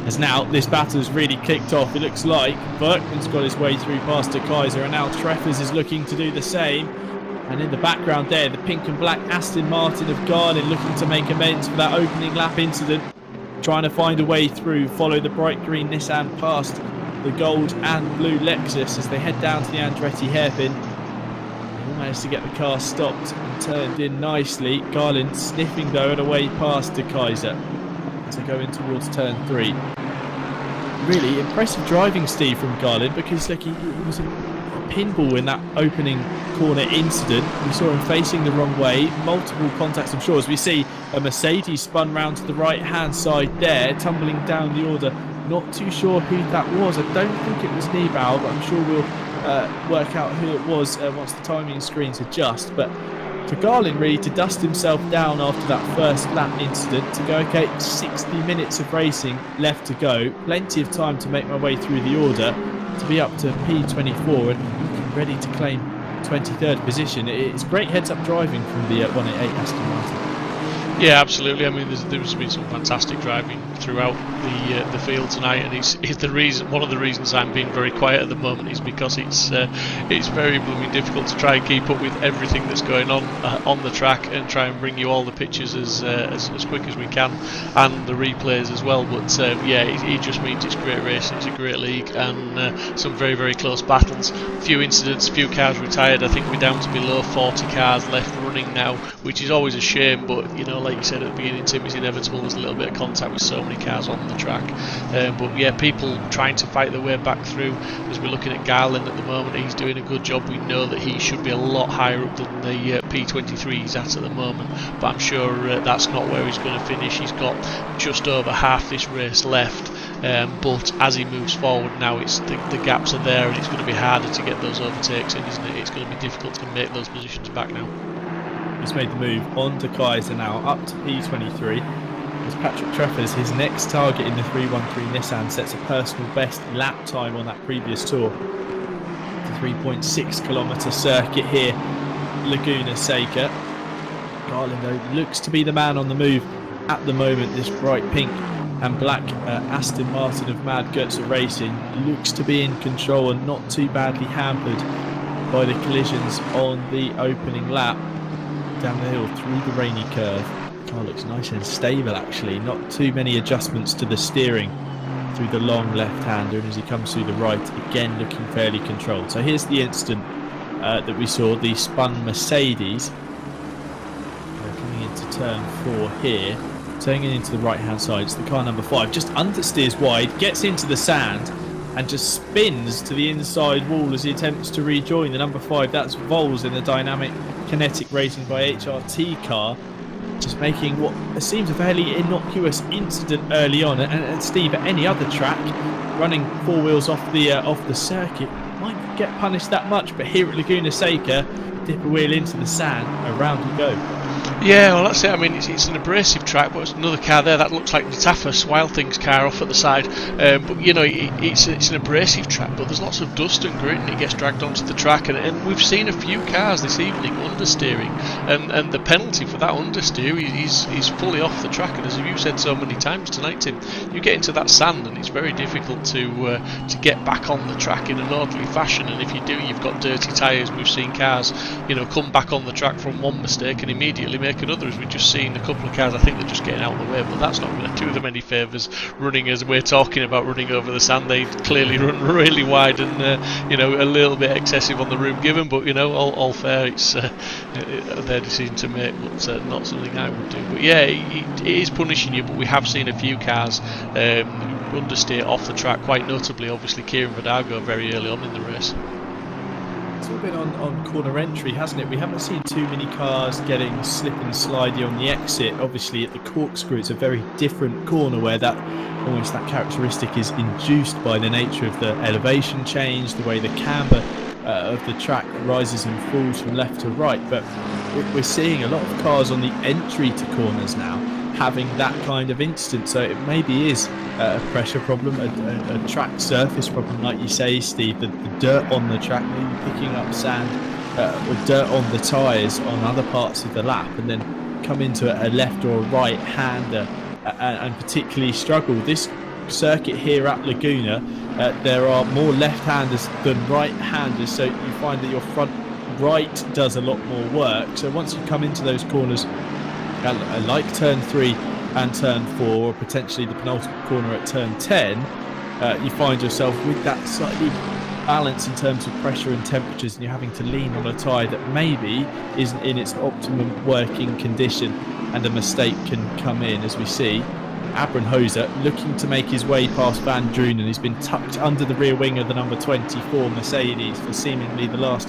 As now this battle's really kicked off. It looks like Berkman's got his way through past De Keyser, and now Treffers is looking to do the same. And in the background there, the pink and black Aston Martin of Garlin looking to make amends for that opening lap incident, trying to find a way through, follow the bright green Nissan past the gold and blue Lexus as they head down to the Andretti hairpin. They managed to get the car stopped and turned in nicely. Garlin sniffing though at a way past De Keyser as they go in towards turn 3. Really impressive driving, Steve, from Garlin, because look, he was a pinball in that opening corner incident. We saw him facing the wrong way, multiple contacts, I'm sure, as we see a Mercedes spun round to the right hand side there, tumbling down the order. Not too sure who that was. I don't think it was Niebauer, but I'm sure we'll work out who it was once the timing screens adjust. But for Garlin really to dust himself down after that first lap incident, to go, okay, 60 minutes of racing left to go, plenty of time to make my way through the order, to be up to P24 and ready to claim 23rd position. It's great heads-up driving from the 188 Aston Martin. Yeah, absolutely. I mean, there's been some fantastic driving throughout the field tonight, and it's the reason. One of the reasons I'm being very quiet at the moment is because it's very blooming difficult to try and keep up with everything that's going on the track and try and bring you all the pictures as quick as we can, and the replays as well. But yeah, it just means it's great racing. It's a great league, and some very, very close battles. Few incidents, few cars retired. I think we're down to below 40 cars left running now, which is always a shame. But you know, like you said at the beginning, Tim, it's inevitable. There's a little bit of contact with so many cars on the track. But yeah, people trying to fight their way back through. As we're looking at Garland at the moment, he's doing a good job. We know that he should be a lot higher up than the P23 he's at the moment. But I'm sure that's not where he's going to finish. He's got just over half this race left. But as he moves forward now, it's the gaps are there, and it's going to be harder to get those overtakes in, isn't it? It's going to be difficult to make those positions back now. He's made the move on to Keyser now, up to P23. As Patrick Treffers, his next target in the 313 Nissan, sets a personal best lap time on that previous tour. The 3.6 kilometre circuit here, Laguna Seca. Garland, though, looks to be the man on the move at the moment. This bright pink and black Aston Martin of Mad Goetzer Racing looks to be in control and not too badly hampered by the collisions on the opening lap. Down the hill through the rainy curve. The car looks nice and stable actually, not too many adjustments to the steering through the long left-hander, and as he comes through the right, again looking fairly controlled. So here's the instant that we saw the spun Mercedes coming into turn 4 here, turning into the right-hand side. It's the car number 5, just understeers wide, gets into the sand and just spins to the inside wall as he attempts to rejoin the number 5. That's Vols in the dynamic kinetic racing by HRT car, just making what seems a fairly innocuous incident early on. And Steve, at any other track, running 4 wheels off the circuit might not get punished that much, but here at Laguna Seca, dip a wheel into the sand, around you go. Yeah, well, that's it. I mean, it's an abrasive track, but there's another car there that looks like Nitafas, Wild Things car off at the side. But you know, it's an abrasive track, but there's lots of dust and grit, and it gets dragged onto the track. And we've seen a few cars this evening understeering, and the penalty for that understeer is fully off the track. And as you said so many times tonight, Tim, you get into that sand, and it's very difficult to get back on the track in an orderly fashion. And if you do, you've got dirty tyres. We've seen cars, you know, come back on the track from one mistake and immediately make another, as we've just seen a couple of cars. I think they're just getting out of the way, but that's not going to do them any favours running as we're talking about running over the sand. They clearly run really wide and you know, a little bit excessive on the room given, but you know, all fair. It's their decision to make, but not something I would do. But yeah, it is punishing you, but we have seen a few cars understeer off the track, quite notably obviously Kieran Vidago very early on in the race. It's all been on corner entry, hasn't it? We haven't seen too many cars getting slip and slidey on the exit. Obviously at the corkscrew it's a very different corner where that almost that characteristic is induced by the nature of the elevation change, the way the camber of the track rises and falls from left to right. But we're seeing a lot of cars on the entry to corners now having that kind of instance, so it maybe is a pressure problem, a track surface problem, like you say, Steve. The dirt on the track, maybe picking up sand or dirt on the tyres on other parts of the lap, and then come into a left or a right hander and particularly struggle. This circuit here at Laguna, there are more left-handers than right-handers, so you find that your front right does a lot more work. So once you come into those corners like turn 3 and turn 4, or potentially the penultimate corner at turn 10, you find yourself with that slightly balance in terms of pressure and temperatures, and you're having to lean on a tyre that maybe isn't in its optimum working condition, and a mistake can come in. As we see, Abramhoser looking to make his way past Van Drunen. He's been tucked under the rear wing of the number 24 Mercedes for seemingly the last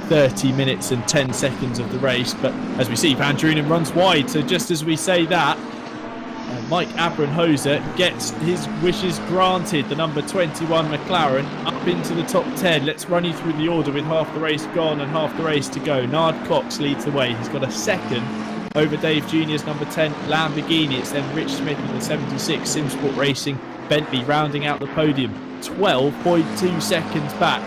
30 minutes and 10 seconds of the race, but as we see, Van Drunen runs wide. So just as we say that, Mike Abramhoser gets his wishes granted. The number 21 McLaren up into the top 10. Let's run you through the order with half the race gone and half the race to go. Nard Cox leads the way. He's got a second over Dave Jr.'s number 10 Lamborghini. It's then Rich Smith in the 76 Simsport Racing Bentley rounding out the podium. 12.2 seconds back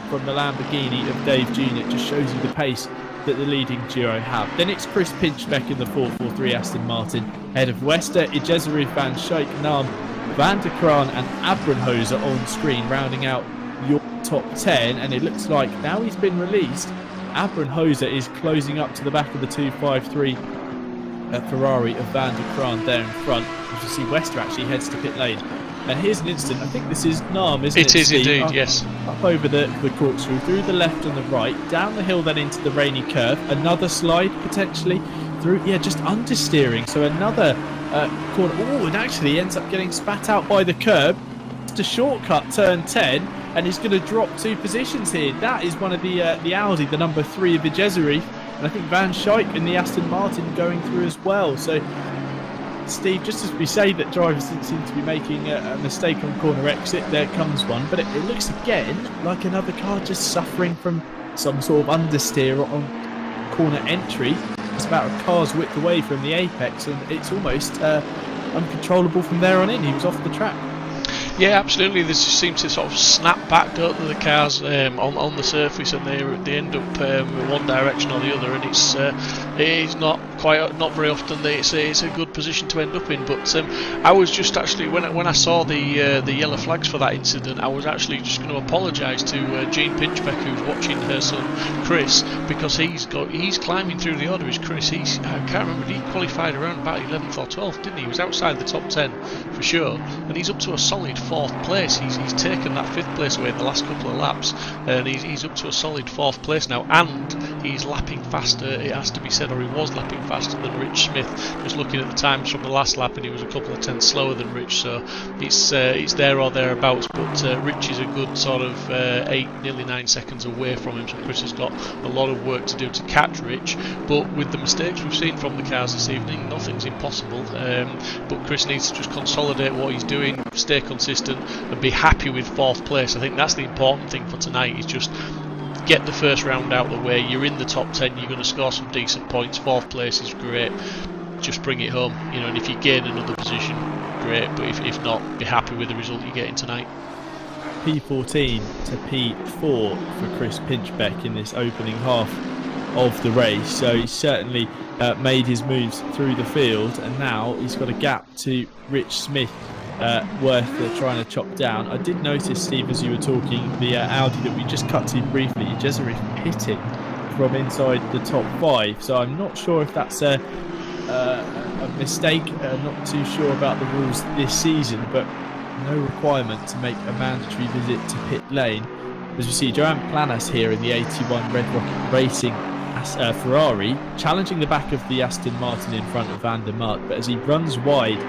from the Lamborghini of Dave Jr. It just shows you the pace that the leading duo have. Then it's Chris Pinchbeck in the 443 Aston Martin, ahead of Wester, Ijezerif, Van Schaik, Naam, Van der Kraan and Abramhoser on screen, rounding out your top 10. And it looks like now he's been released, Abramhoser is closing up to the back of the 253 Ferrari of Van der Kraan there in front. As you see, Wester actually heads to pit lane. And here's an instant, I think this is Naam, isn't it? It is Steve? indeed, yes. Up over the corkscrew, through the left and the right, down the hill then into the rainy curve, another slide potentially, through, yeah, just understeering, so another corner, oh, and actually ends up getting spat out by the curb. Just a shortcut, turn 10, and he's going to drop 2 positions here. That is one of the Audi, the number 3 of Ijezerif, and I think Van Schaik and the Aston Martin going through as well. So Steve, just as we say that drivers didn't seem to be making a mistake on corner exit, there comes one, but it looks again like another car just suffering from some sort of understeer on corner entry. It's about a car's width away from the apex, and it's almost uncontrollable from there on in. He was off the track. Yeah, absolutely. They just seem to sort of snap back, don't they, the cars on the surface, and they end up in one direction or the other, and it's not very often that it's a good position to end up in. But I was just actually when I saw the yellow flags for that incident, I was actually just going to apologise to Jean Pinchbeck, who's watching her son Chris, because he's climbing through the order. Is Chris? I can't remember. He qualified around about 11th or 12th, didn't he? He was outside the top 10 for sure, and he's up to a solid 4th place. He's taken that 5th place away in the last couple of laps, and he's up to a solid 4th place now, and he's lapping faster, it has to be said, or he was lapping faster than Rich Smith. Just looking at the times from the last lap, and he was a couple of tenths slower than Rich, so it's there or thereabouts. But Rich is a good sort of 8, nearly 9 seconds away from him, so Chris has got a lot of work to do to catch Rich. But with the mistakes we've seen from the cars this evening, nothing's impossible. But Chris needs to just consolidate what he's doing, stay consistent, and be happy with 4th place. I think that's the important thing for tonight, is just get the first round out of the way. You're in the top 10, you're going to score some decent points. 4th place is great, just bring it home, and if you gain another position, great, but if not, be happy with the result you're getting tonight. P14 to P4 for Chris Pinchbeck in this opening half of the race, so he's certainly made his moves through the field, and now he's got a gap to Rich Smith worth trying to chop down. I did notice, Steve, as you were talking, the Audi that we just cut to briefly, Jezerif hit it from inside the top 5, so I'm not sure if that's a mistake. Not too sure about the rules this season, but no requirement to make a mandatory visit to pit lane. As we see, Joan Planas here in the 81 Red Rocket Racing Ferrari challenging the back of the Aston Martin in front of Van der Mark, but as he runs wide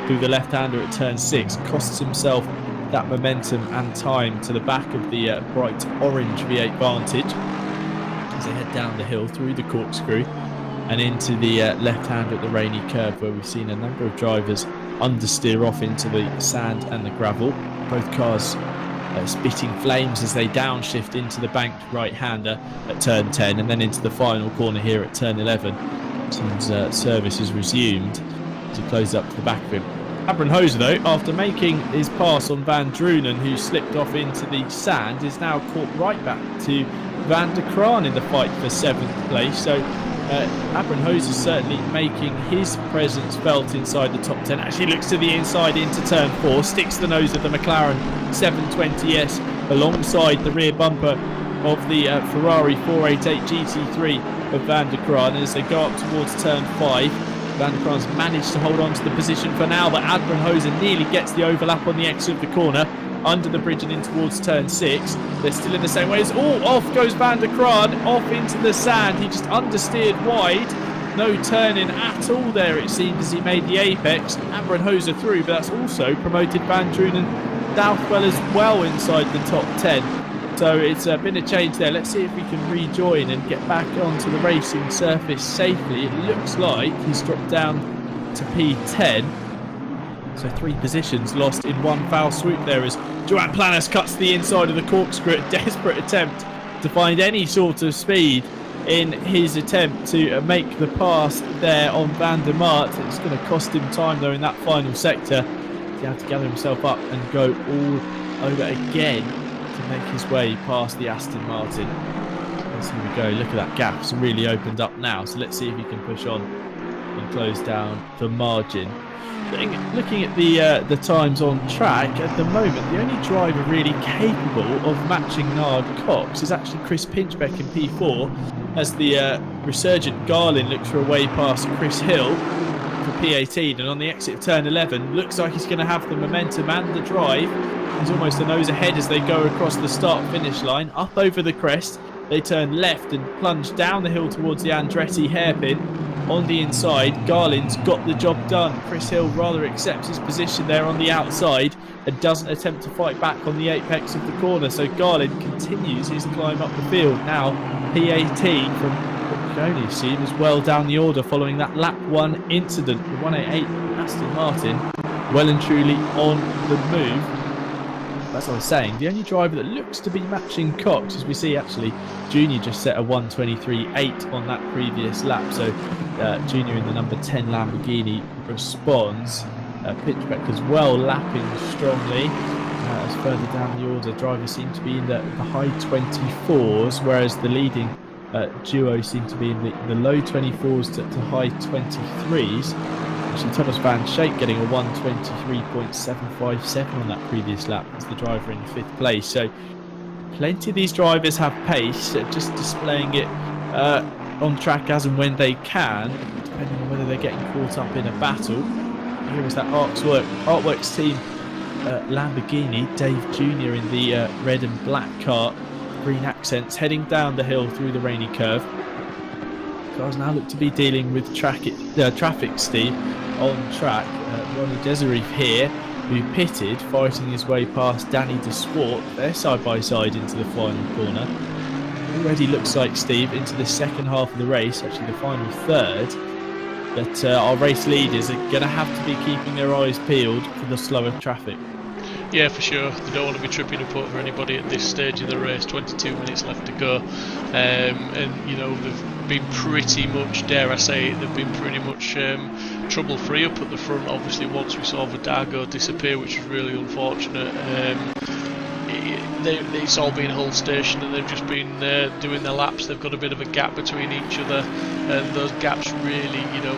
through the left-hander at turn 6, costs himself that momentum and time to the back of the bright orange V8 Vantage as they head down the hill through the corkscrew and into the left-hander at the rainy curve, where we've seen a number of drivers understeer off into the sand and the gravel. Both cars spitting flames as they downshift into the banked right-hander at turn 10 and then into the final corner here at turn 11. Seems service is resumed to close up to the back of him. Abramhosa, though, after making his pass on Van Drunen, who slipped off into the sand, is now caught right back to Van der Kraan in the fight for 7th place. So Abramhosa is certainly making his presence felt inside the top 10. Actually looks to the inside into turn 4, sticks the nose of the McLaren 720S alongside the rear bumper of the Ferrari 488 GT3 of Van der Kraan as they go up towards turn 5. Van der Kraan's managed to hold on to the position for now, but Abramhosa nearly gets the overlap on the exit of the corner, under the bridge and in towards turn 6. They're still in the same way as off goes Van der Kraan, off into the sand. He just understeered wide. No turning at all there, it seemed, as he made the apex. Abramhosa through, but that's also promoted Van Drunen Southwell as well inside the top 10. So it's been a change there. Let's see if we can rejoin and get back onto the racing surface safely. It looks like he's dropped down to P10. So 3 positions lost in one foul swoop there as Joan Planas cuts the inside of the corkscrew, a desperate attempt to find any sort of speed in his attempt to make the pass there on Van der Mark. It's going to cost him time though in that final sector. He had to gather himself up and go all over again to make his way past the Aston Martin. As here we go, look at that gap, it's really opened up now, so let's see if he can push on and close down the margin. Looking at the times on track at the moment, the only driver really capable of matching Nard Cox is actually Chris Pinchbeck in P4, as the resurgent Garlin looks for a way past Chris Hill for P18, and on the exit of turn 11 looks like he's going to have the momentum and the drive. He's almost a nose ahead as they go across the start finish line, up over the crest. They turn left and plunge down the hill towards the Andretti hairpin. On the inside, Garlin's got the job done. Chris Hill rather accepts his position there on the outside and doesn't attempt to fight back on the apex of the corner. So Garlin continues his climb up the field. Now P18 from what we can only assume is well down the order following that lap 1 incident. The 188 Aston Martin well and truly on the move. That's what I was saying. The only driver that looks to be matching Cox, as we see actually, Junior just set a 1:23.8 on that previous lap. So Junior in the number 10 Lamborghini responds. Pitchback as well, lapping strongly. As further down the order, drivers seem to be in the high 24s, whereas the leading duo seem to be in the low 24s to high 23s. Actually, Thomas Van Schaik getting a 1:23.757 on that previous lap as the driver in 5th place. So plenty of these drivers have pace, just displaying it on track as and when they can, depending on whether they're getting caught up in a battle. Here was that Artworks team Lamborghini, Dave Jr. in the red and black car, green accents, heading down the hill through the rainy curve. Cars now look to be dealing with traffic, Steve, on track. Ronnie Deserif here, who pitted, fighting his way past Danny de Swart. They're side by side into the final corner. Already looks like, Steve, into the second half of the race, actually the final third, that our race leaders are going to have to be keeping their eyes peeled for the slower traffic. Yeah, for sure. They don't want to be tripping up over anybody at this stage of the race. 22 minutes left to go, and you know they've been pretty much, dare I say it, they've been pretty much trouble-free up at the front. Obviously, once we saw Vidago disappear, which was really unfortunate. It's all been Hull Station, and they've just been doing their laps. They've got a bit of a gap between each other, and those gaps really, you know,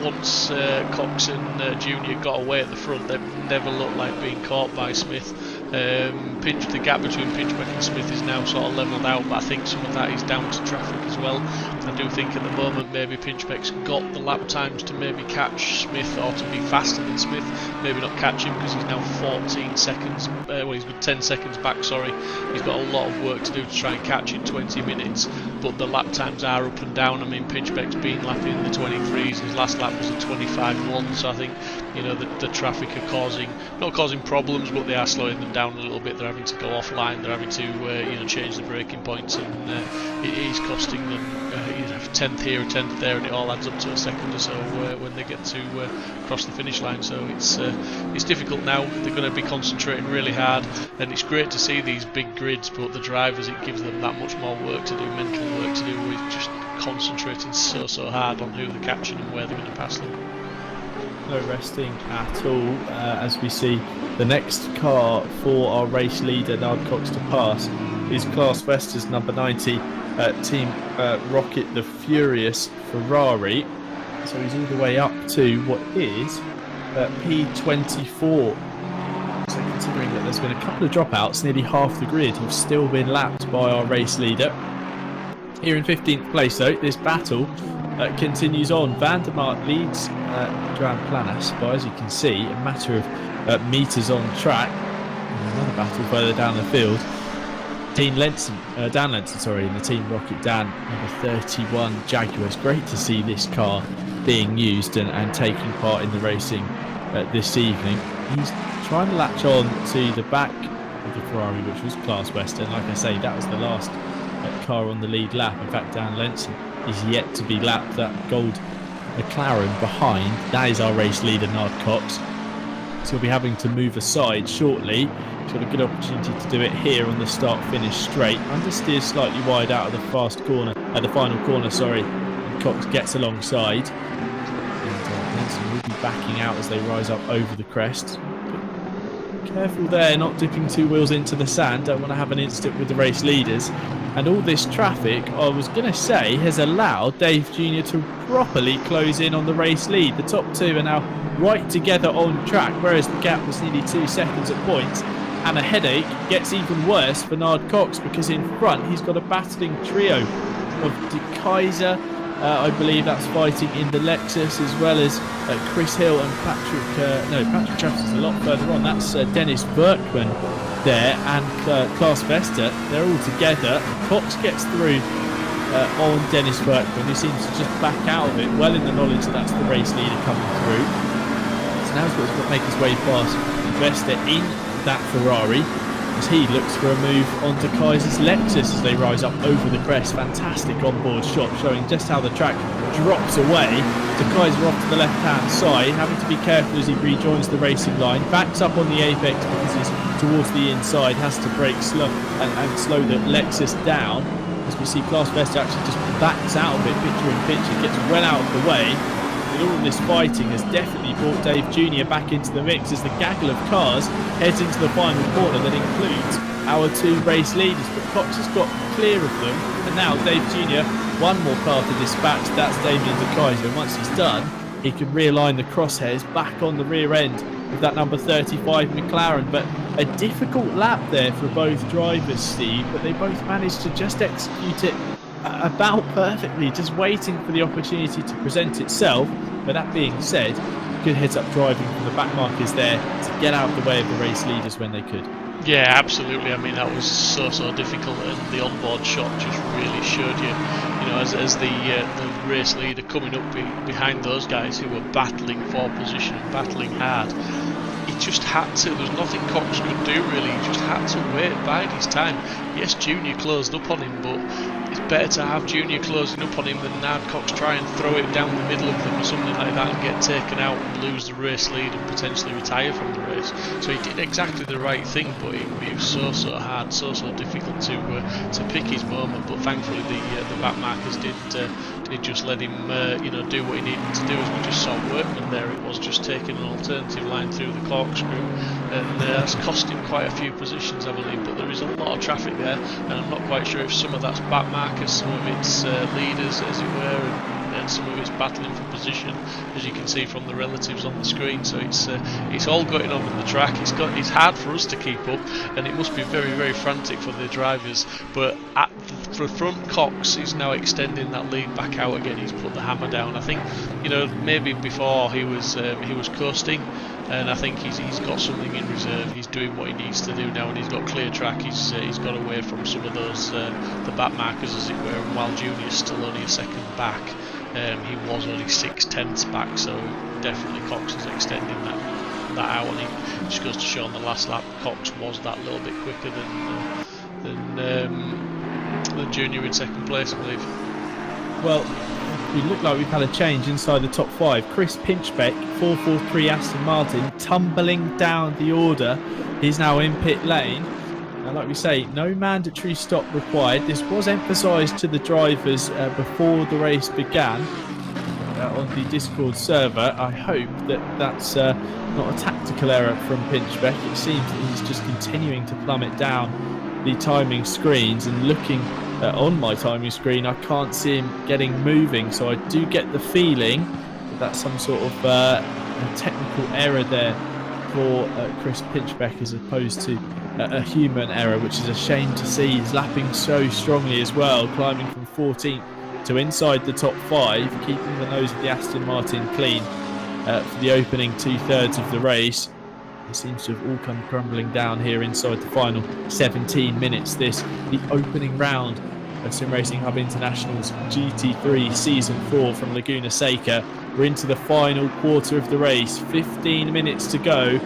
once Cox and Junior got away at the front, they've never looked like being caught by Smith. The gap between Pinchbeck and Smith is now sort of levelled out, but I think some of that is down to traffic as well. I do think at the moment maybe Pinchbeck's got the lap times to maybe catch Smith, or to be faster than Smith, maybe not catch him because he's now 14 seconds, well he's got 10 seconds back, sorry. He's got a lot of work to do to try and catch in 20 minutes, but the lap times are up and down. I mean, Pinchbeck's been lapping in the 23s, his last lap was a 25.1, so I think, you know, the traffic are not causing problems, but they are slowing them down a little bit. They're having to go offline, they're having to you know, change the braking points, and it is costing them either a 10th here, a 10th there, and it all adds up to a second or so when they get to cross the finish line. So it's difficult now. They're going to be concentrating really hard, and it's great to see these big grids, but the drivers, it gives them that much more work to do, mental work to do, with just concentrating so hard on who they're catching and where they're going to pass them. No resting at all, as we see the next car for our race leader Nard Cox to pass is Class Vester's number 90 Team Rocket the Furious Ferrari. So he's all the way up to what is P24. So considering that there's been a couple of dropouts, nearly half the grid have still been lapped by our race leader. Here in 15th place though, this battle continues on. Van der Mark leads Joan Planas by, as you can see, a matter of metres on track. And another battle further down the field. Dan Lenson, in the Team Rocket Dan, number 31 Jaguars. Great to see this car being used and taking part in the racing this evening. He's trying to latch on to the back of the Ferrari, which was Class Western. Like I say, that was the last car on the lead lap. In fact, Dan Lenson is yet to be lapped. That gold McLaren behind, that is our race leader Nard Cox. So he'll be having to move aside shortly. He's got a good opportunity to do it here on the start-finish straight. Understeers slightly wide out of the the final corner, sorry. And Cox gets alongside. And Lenson will be backing out as they rise up over the crest. Careful there, not dipping two wheels into the sand. Don't want to have an incident with the race leaders. And all this traffic, I was going to say, has allowed Dave Jr. to properly close in on the race lead. The top two are now right together on track, whereas the gap was nearly 2 seconds at points. And a headache gets even worse for Nard Cox, because in front he's got a battling trio of De Kaiser, I believe that's fighting in the Lexus, as well as Chris Hill and Patrick Travis is a lot further on. That's Dennis Berkman there, and Claas Vester, they're all together. Cox gets through on Dennis Berkman, who seems to just back out of it, well in the knowledge that that's the race leader coming through. So now he's got to make his way past Vester in that Ferrari, as he looks for a move onto Kaiser's Lexus as they rise up over the crest. Fantastic onboard shot showing just how the track drops away. De Kaiser off to the left hand side, having to be careful as he rejoins the racing line, backs up on the apex because he's towards the inside, has to brake slow and slow the Lexus down. As we see Claas Vester actually just backs out of it, picture in picture, gets well out of the way. but all this fighting has definitely brought Dave Jr. back into the mix as the gaggle of cars heads into the final corner that includes our 2 race leaders. But Cox has got clear of them, and now Dave Jr. one more car to dispatch. That's Damien De Keyser, and once he's done, he can realign the crosshairs back on the rear end of that number 35 McLaren. But a difficult lap there for both drivers, Steve, but they both managed to just execute it about perfectly, just waiting for the opportunity to present itself. But that being said, good heads-up driving from the back markers there to get out of the way of the race leaders when they could. Yeah, absolutely. I mean, that was so difficult, and the onboard shot just really showed you, as the race leader coming up behind those guys who were battling for position and battling hard. He just had to. There was nothing Cox could do really. He just had to wait, bide his time. Yes, Junior closed up on him, but it's better to have Junior closing up on him than have Cox try and throw it down the middle of them or something like that and get taken out and lose the race lead and potentially retire from the race. So he did exactly the right thing, but it was so hard, so difficult to pick his moment. But thankfully the back markers did just let him do what he needed to do. As we just saw Workman there, it was just taking an alternative line through the corkscrew, and that's cost him quite a few positions, I believe. But there is a lot of traffic there, and I'm not quite sure if some of that's back markers, some of it's leaders, as it were, and some of it's battling for position, as you can see from the relatives on the screen. So it's all going on in the track. It's hard for us to keep up, and it must be very frantic for the drivers. But at the front, Cox is now extending that lead back out again. He's put the hammer down. I think maybe before he was coasting, and I think he's got something in reserve. He's doing what he needs to do now, and he's got clear track. He's got away from some of those the back markers, as it were. And while Junior's still only a second back, he was only 6/10 back. So definitely Cox is extending that out, and it just goes to show on the last lap Cox was that little bit quicker than Junior in second place, I believe. Well, we look like we've had a change inside the top 5. Chris Pinchbeck, 443 Aston Martin, tumbling down the order. He's now in pit lane. And like we say, no mandatory stop required. This was emphasised to the drivers before the race began on the Discord server. I hope that that's not a tactical error from Pinchbeck. It seems that he's just continuing to plummet down the timing screens, and looking on my timing screen, I can't see him getting moving. So I do get the feeling that that's some sort of a technical error there for Chris Pinchbeck, as opposed to a human error, which is a shame to see. He's lapping so strongly as well, climbing from 14th to inside the top 5, keeping the nose of the Aston Martin clean for the opening 2/3 of the race. It seems to have all come crumbling down here inside the final 17 minutes. The opening round of Sim Racing Hub International's GT3 Season 4 from Laguna Seca. We're into the final quarter of the race, 15 minutes to go,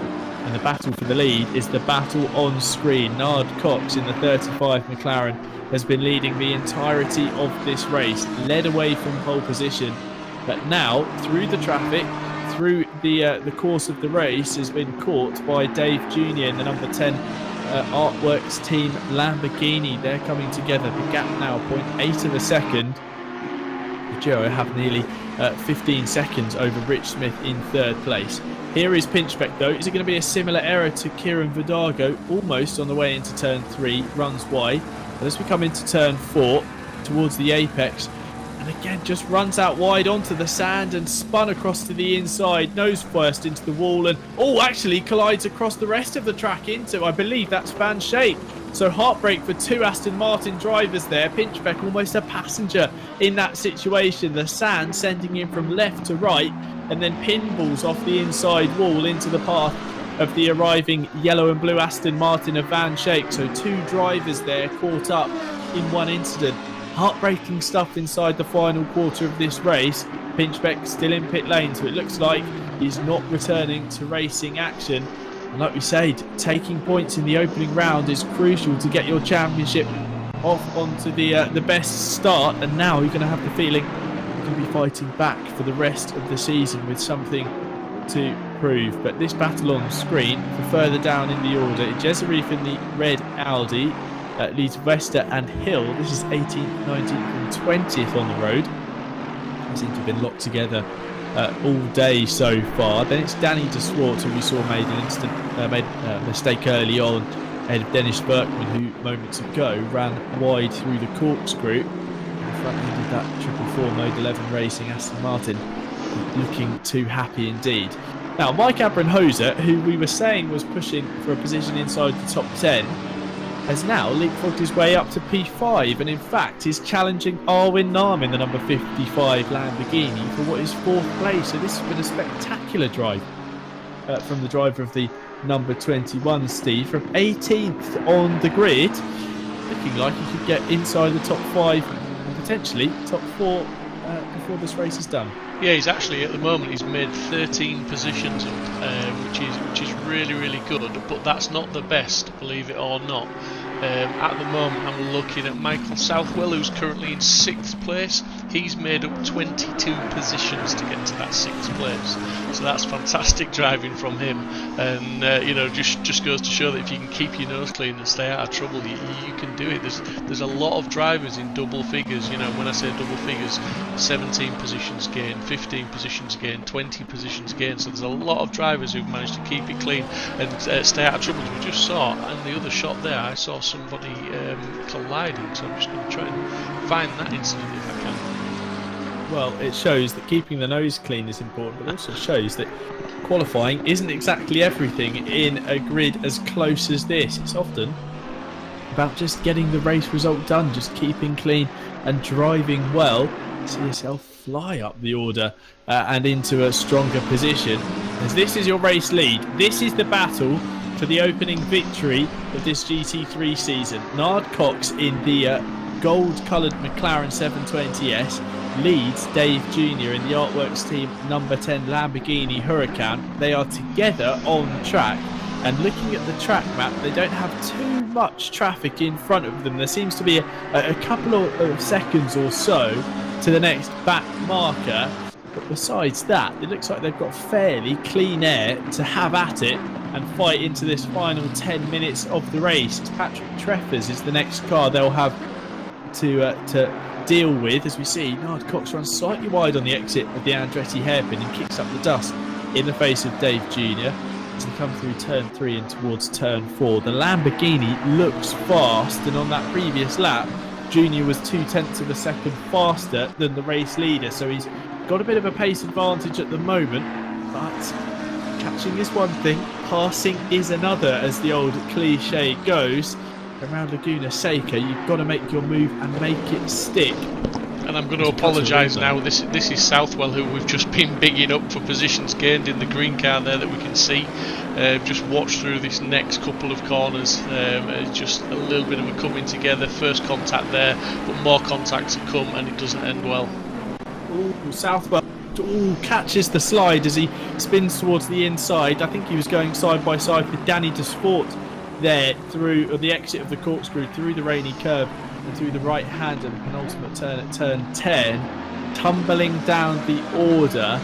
and the battle for the lead is the battle on screen. Nard Cox in the 35 McLaren has been leading the entirety of this race, led away from pole position, but now through the traffic, through the course of the race, has been caught by Dave Jr. in the number 10 Artworks team Lamborghini. They're coming together. The gap now 0.8 of a second. The duo have nearly 15 seconds over Rich Smith in third place. Here is Pinchbeck though. Is it going to be a similar error to Kieran Vidago? Almost on the way into turn 3, runs wide. But as we come into turn 4, towards the apex, and again just runs out wide onto the sand and spun across to the inside, nose first into the wall, and actually collides across the rest of the track into, I believe that's Van Shape. So heartbreak for 2 Aston Martin drivers there. Pinchbeck almost a passenger in that situation. The sand sending him from left to right, and then pinballs off the inside wall into the path of the arriving yellow and blue Aston Martin of Van Shape. So 2 drivers there caught up in one incident. Heartbreaking stuff inside the final quarter of this race. Pinchbeck still in pit lane, so it looks like he's not returning to racing action. And like we said, taking points in the opening round is crucial to get your championship off onto the best start. And now you're going to have the feeling you're going to be fighting back for the rest of the season with something to prove. But this battle on screen for further down in the order, Jezerif in the red Audi, leads Vesta and Hill. This is 18th, 19th and 20th on the road. They seem to have been locked together all day so far. Then it's Danny de Swart, who we saw made a mistake early on ahead of Dennis Berkman, who moments ago ran wide through the corkscrew. In front ended that 444 Mode 11 Racing Aston Martin, looking too happy indeed. Now, Mike Abramhoser, who we were saying was pushing for a position inside the top 10, has now leapfrogged his way up to P5, and in fact is challenging Arwin Nahm in the number 55 Lamborghini for what is 4th place. So this has been a spectacular drive from the driver of the number 21, Steve, from 18th on the grid, looking like he could get inside the top 5 and potentially top 4 before this race is done. Yeah, he's actually at the moment he's made 13 positions up, which is really good. But that's not the best, believe it or not. At the moment, I'm looking at Michael Southwell, who's currently in 6th place. He's made up 22 positions to get to that 6th place. So that's fantastic driving from him. And just goes to show that if you can keep your nose clean and stay out of trouble, you can do it. There's a lot of drivers in double figures. You know, when I say double figures, 17 positions gained, 15 positions gained, 20 positions gained. So there's a lot of drivers who've managed to keep it clean and stay out of trouble. As we just saw, and the other shot there, I saw somebody colliding. So I'm just going to try and find that incident if I can. Well, it shows that keeping the nose clean is important, but also shows that qualifying isn't exactly everything in a grid as close as this. It's often about just getting the race result done, just keeping clean and driving well. See yourself fly up the order and into a stronger position, as this is your race lead. This is the battle for the opening victory of this GT3 season. Nard Cox in the gold-coloured McLaren 720S leads Dave Jr. in the Artworks team number 10 Lamborghini Huracan. They are together on track, and looking at the track map, they don't have too much traffic in front of them. There seems to be a couple of seconds or so to the next back marker, but besides that, it looks like they've got fairly clean air to have at it and fight into this final 10 minutes of the race. It's Patrick Treffers is the next car they'll have to deal with. As we see, Nard Cox runs slightly wide on the exit of the Andretti hairpin and kicks up the dust in the face of Dave Jr. as they come through turn 3 and towards turn 4. The Lamborghini looks fast, and on that previous lap, Jr. was 0.2 of a second faster than the race leader, so he's got a bit of a pace advantage at the moment, but catching is one thing, passing is another, as the old cliche goes. Around Laguna Seca, you've got to make your move and make it stick. And I'm going to apologise now. This is Southwell, who we've just been bigging up for positions gained in the green car there that we can see. Just watch through this next couple of corners. Just a little bit of a coming together. First contact there, but more contacts to come, and it doesn't end well. Ooh, Southwell catches the slide as he spins towards the inside. I think he was going side by side with Danny de Swart there through the exit of the corkscrew, through the rainy curve and through the right hand and penultimate turn at turn 10. Tumbling down the order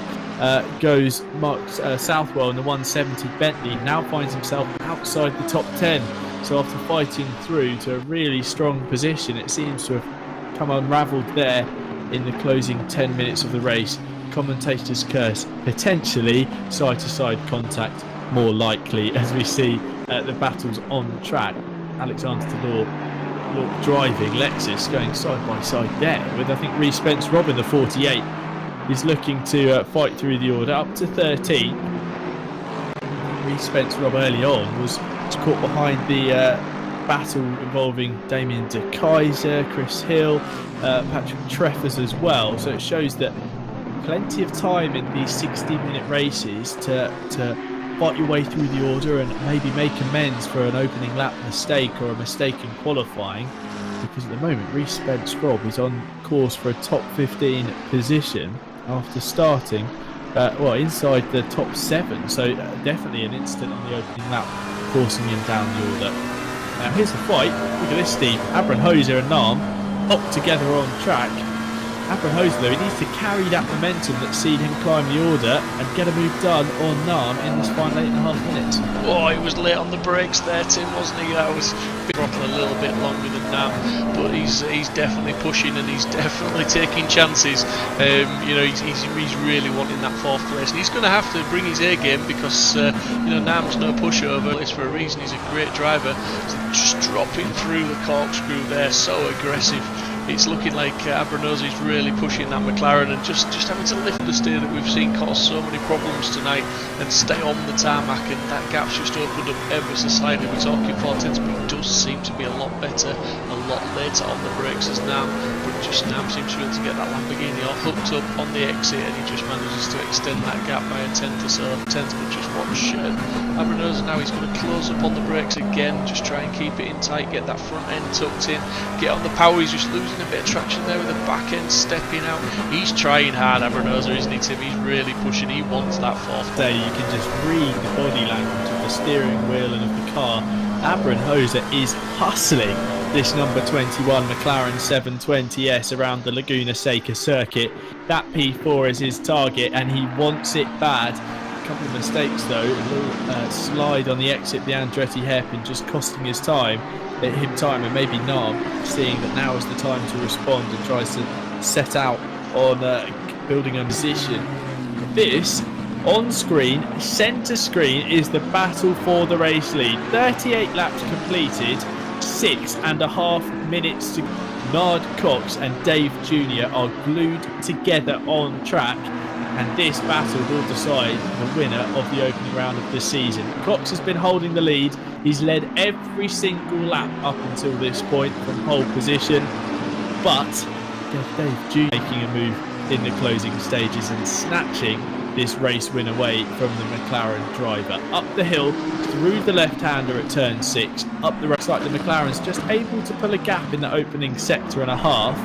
goes Mark Southwell in the 170 Bentley. Now finds himself outside the top 10. So after fighting through to a really strong position, it seems to have come unravelled there in the closing 10 minutes of the race. Commentators curse, potentially side-to-side contact, more likely, as we see the battles on track. Alexander Delors driving Lexus, going side by side there with, I think, Reece Spence Robin, the 48, is looking to fight through the order up to 13. Reece Spence Rob early on was caught behind the battle involving Damien De Keyser, Chris Hill, Patrick Treffers as well. So it shows that plenty of time in these 60-minute races to fight your way through the order and maybe make amends for an opening lap mistake or a mistake in qualifying, because at the moment Reece Spence Rob is on course for a top 15 position after starting inside the top 7, so definitely an instant on the opening lap forcing him down the order. Now here's the fight. Look at this, Steve. Abramhoser and Nahm up together on track, Abramowitz, though, he needs to carry that momentum that's seen him climb the order and get a move done on Nam in this final 8.5 minutes. Oh, he was late on the brakes there, Tim, wasn't he? That was throttle a little bit longer than Nam, but he's definitely pushing and he's definitely taking chances. You know, he's really wanting that 4th place, and he's going to have to bring his A game because you know, Nam's no pushover. It's for a reason. He's a great driver. So just dropping through the corkscrew there, so aggressive. It's looking like Abramowitz is really pushing that McLaren and just having to lift the steer that we've seen cause so many problems tonight and stay on the tarmac, and that gap's just opened up ever so slightly. We're talking 4 tenths, but it does seem to be a lot better, a lot later on the brakes as Nam, but just Nam seems to be able to get that Lamborghini all hooked up on the exit, and he just manages to extend that gap by a tenth or so. Tenth, but just watch Abramowitz now. He's going to close up on the brakes again, just try and keep it in tight, get that front end tucked in, get on the power. He's just losing a bit of traction there with the back end stepping out. He's trying hard, Abramowitz, isn't he, Tim? He's really pushing. He wants that 4th. There you can just read the body language of the steering wheel and of the car. Abramowitz is hustling this number 21 McLaren 720S around the Laguna Seca circuit. That P4 is his target and he wants it bad. A couple of mistakes though, a little slide on the exit, the Andretti hairpin just costing him time, and maybe Nam seeing that now is the time to respond and tries to set out on building a position. This on screen, centre screen, is the battle for the race lead. 38 laps completed, 6.5 minutes to Nard Cox and Dave Jr. are glued together on track, and this battle will decide the winner of the opening round of the season. Cox has been holding the lead. He's led every single lap up until this point from pole position, but Dave Jr. making a move in the closing stages and snatching this race win away from the McLaren driver. Up the hill, through the left-hander at turn 6, up the race like the McLaren's just able to pull a gap in the opening sector and a half.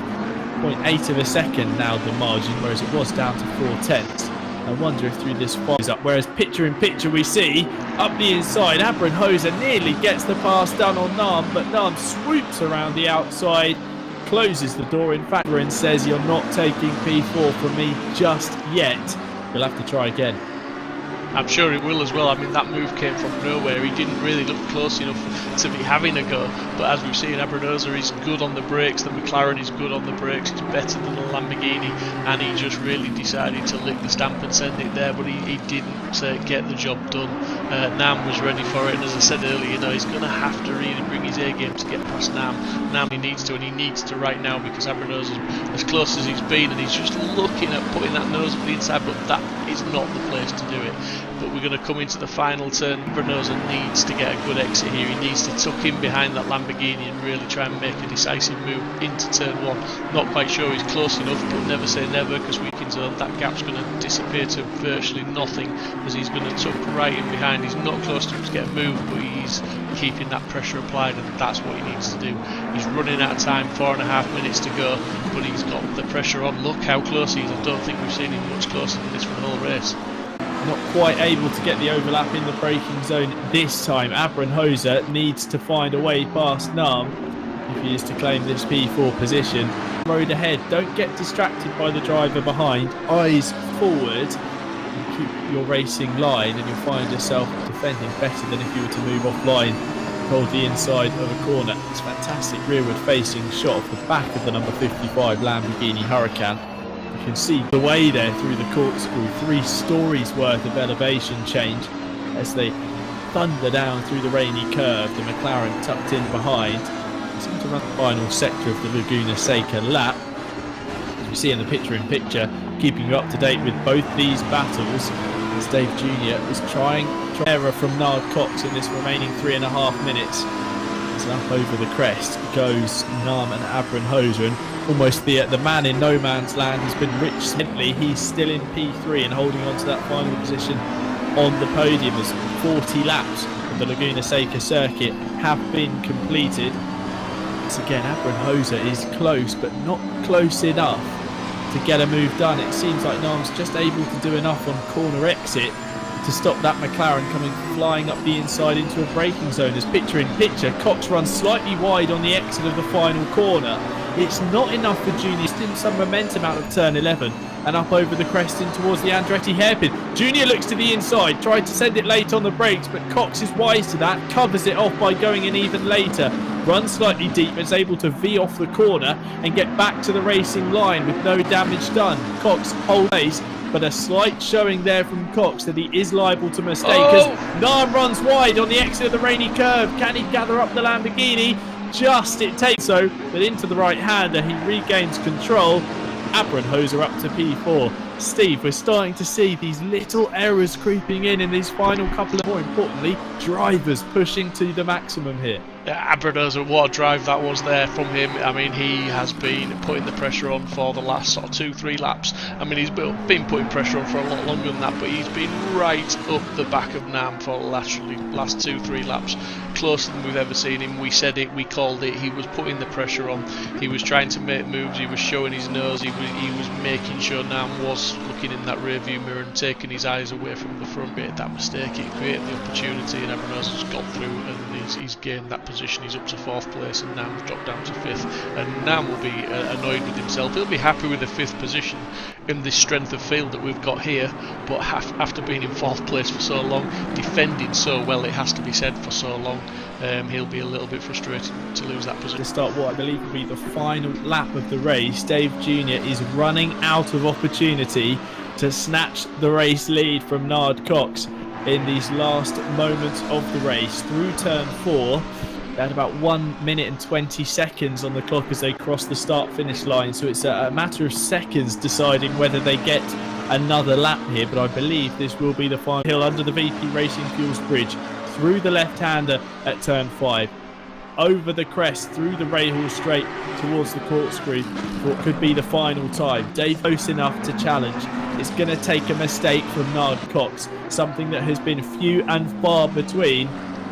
0.8 of a second now the margin, whereas it was down to 4 tenths. I wonder if through this is up, whereas picture in picture we see up the inside Abramowitz nearly gets the pass done on Nam, but Nam swoops around the outside, closes the door in fact and says, "You're not taking P4 from me just yet. You'll have to try again." I'm sure it will as well. I mean, that move came from nowhere. He didn't really look close enough to be having a go. But as we've seen, Abramowitz is good on the brakes. The McLaren is good on the brakes. He's better than the Lamborghini. And he just really decided to lick the stamp and send it there. But he didn't get the job done. Nam was ready for it. And as I said earlier, you know, he's going to have to really bring his A game to get past Nam. Nam he needs to, and he needs to right now, because Abramowitz is as close as he's been. And he's just looking at putting that nose up the inside. But that is not the place to do it. But we're going to come into the final turn. Abramowitz needs to get a good exit here. He needs to tuck in behind that Lamborghini and really try and make a decisive move into turn 1. Not quite sure he's close enough, but never say never, because weekend zone, that gap's going to disappear to virtually nothing as he's going to tuck right in behind. He's not close enough to get a move, but he's keeping that pressure applied, and that's what he needs to do. He's running out of time, 4.5 minutes to go, but he's got the pressure on. Look how close he is. I don't think we've seen him much closer than this for the whole race. Not quite able to get the overlap in the braking zone this time. Abramowitz needs to find a way past Nam if he is to claim this P4 position. Road ahead, don't get distracted by the driver behind. Eyes forward and keep your racing line, and you'll find yourself defending better than if you were to move offline, hold the inside of a corner. It's a fantastic rearward facing shot of the back of the number 55 Lamborghini Huracan. You can see the way there through the corkscrew, 3 stories worth of elevation change as they thunder down through the rainy curve. The McLaren tucked in behind. They seem to run the final sector of the Laguna Seca lap. As you see in the picture-in-picture, keeping you up to date with both these battles, as Dave Jr. is trying error from Nard Cox in this remaining 3.5 minutes. As up over the crest goes Nam and Abramowitz, and almost the man in no man's land has been Rich Bentley. He's still in P3 and holding on to that final position on the podium as 40 laps of the Laguna Seca circuit have been completed. Once again, Abramowitz is close, but not close enough to get a move done. It seems like Nam's just able to do enough on corner exit to stop that McLaren coming flying up the inside into a braking zone. As picture in picture, Cox runs slightly wide on the exit of the final corner. It's not enough for Junior wresting some momentum out of turn 11 and up over the crest in towards the Andretti hairpin. Junior looks to the inside, tried to send it late on the brakes, but Cox is wise to that, covers it off by going in even later. Runs slightly deep, is able to V off the corner and get back to the racing line with no damage done. Cox holds pace, but a slight showing there from Cox that he is liable to mistake as Nam runs wide on the exit of the rainy curve. Can he gather up the Lamborghini? Just it takes so, but into the right-hander he regains control. Abrenhoser up to P4. Steve, we're starting to see these little errors creeping in these final couple of, more importantly, drivers pushing to the maximum here. Yeah, Abrenhoser, what a drive that was there from him. I mean, he has been putting the pressure on for the last sort of 2-3 laps. I mean, he's been putting pressure on for a lot longer than that, but he's been right up the back of Nam for last 2-3 laps, closer than we've ever seen him. We said it, we called it. He was putting the pressure on. He was trying to make moves. He was showing his nose. He was making sure Nam was looking in that rear view mirror and taking his eyes away from the front. Made that mistake. It created the opportunity, and Abrenhoser's got through, and he's gained that position. He's up to 4th place, and Nam's dropped down to 5th, and Nam will be annoyed with himself. He'll be happy with the 5th position in this strength of field that we've got here, but after being in 4th place for so long, defending so well, it has to be said, for so long, he'll be a little bit frustrated to lose that position. To start what I believe will be the final lap of the race, Dave Jr. is running out of opportunity to snatch the race lead from Nard Cox in these last moments of the race. Through turn 4, they had about 1 minute and 20 seconds on the clock as they crossed the start-finish line, so it's a matter of seconds deciding whether they get another lap here, but I believe this will be the final hill under the VP Racing Fuels bridge, through the left-hander at turn 5, over the crest, through the Rahal straight towards the corkscrew, what could be the final time. Dave close enough to challenge. It's going to take a mistake from Nard Cox, something that has been few and far between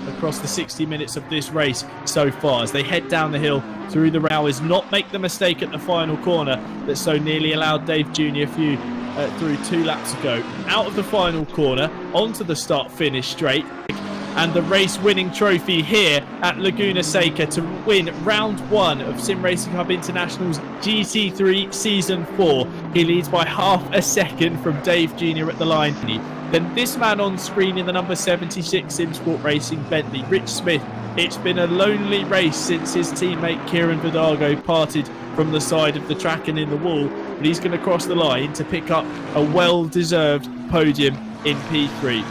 across the 60 minutes of this race so far, as they head down the hill through the Rahal. Not make the mistake at the final corner that so nearly allowed Dave Jr. through 2 laps ago. Out of the final corner, onto the start-finish straight, and the race-winning trophy here at Laguna Seca to win round 1 of Sim Racing Hub International's GT3 Season 4. He leads by half a second from Dave Jr. at the line. Then this man on screen in the number 76 Sim Sport Racing Bentley, Rich Smith. It's been a lonely race since his teammate Kieran Vidago parted from the side of the track and in the wall, but he's going to cross the line to pick up a well-deserved podium in P3.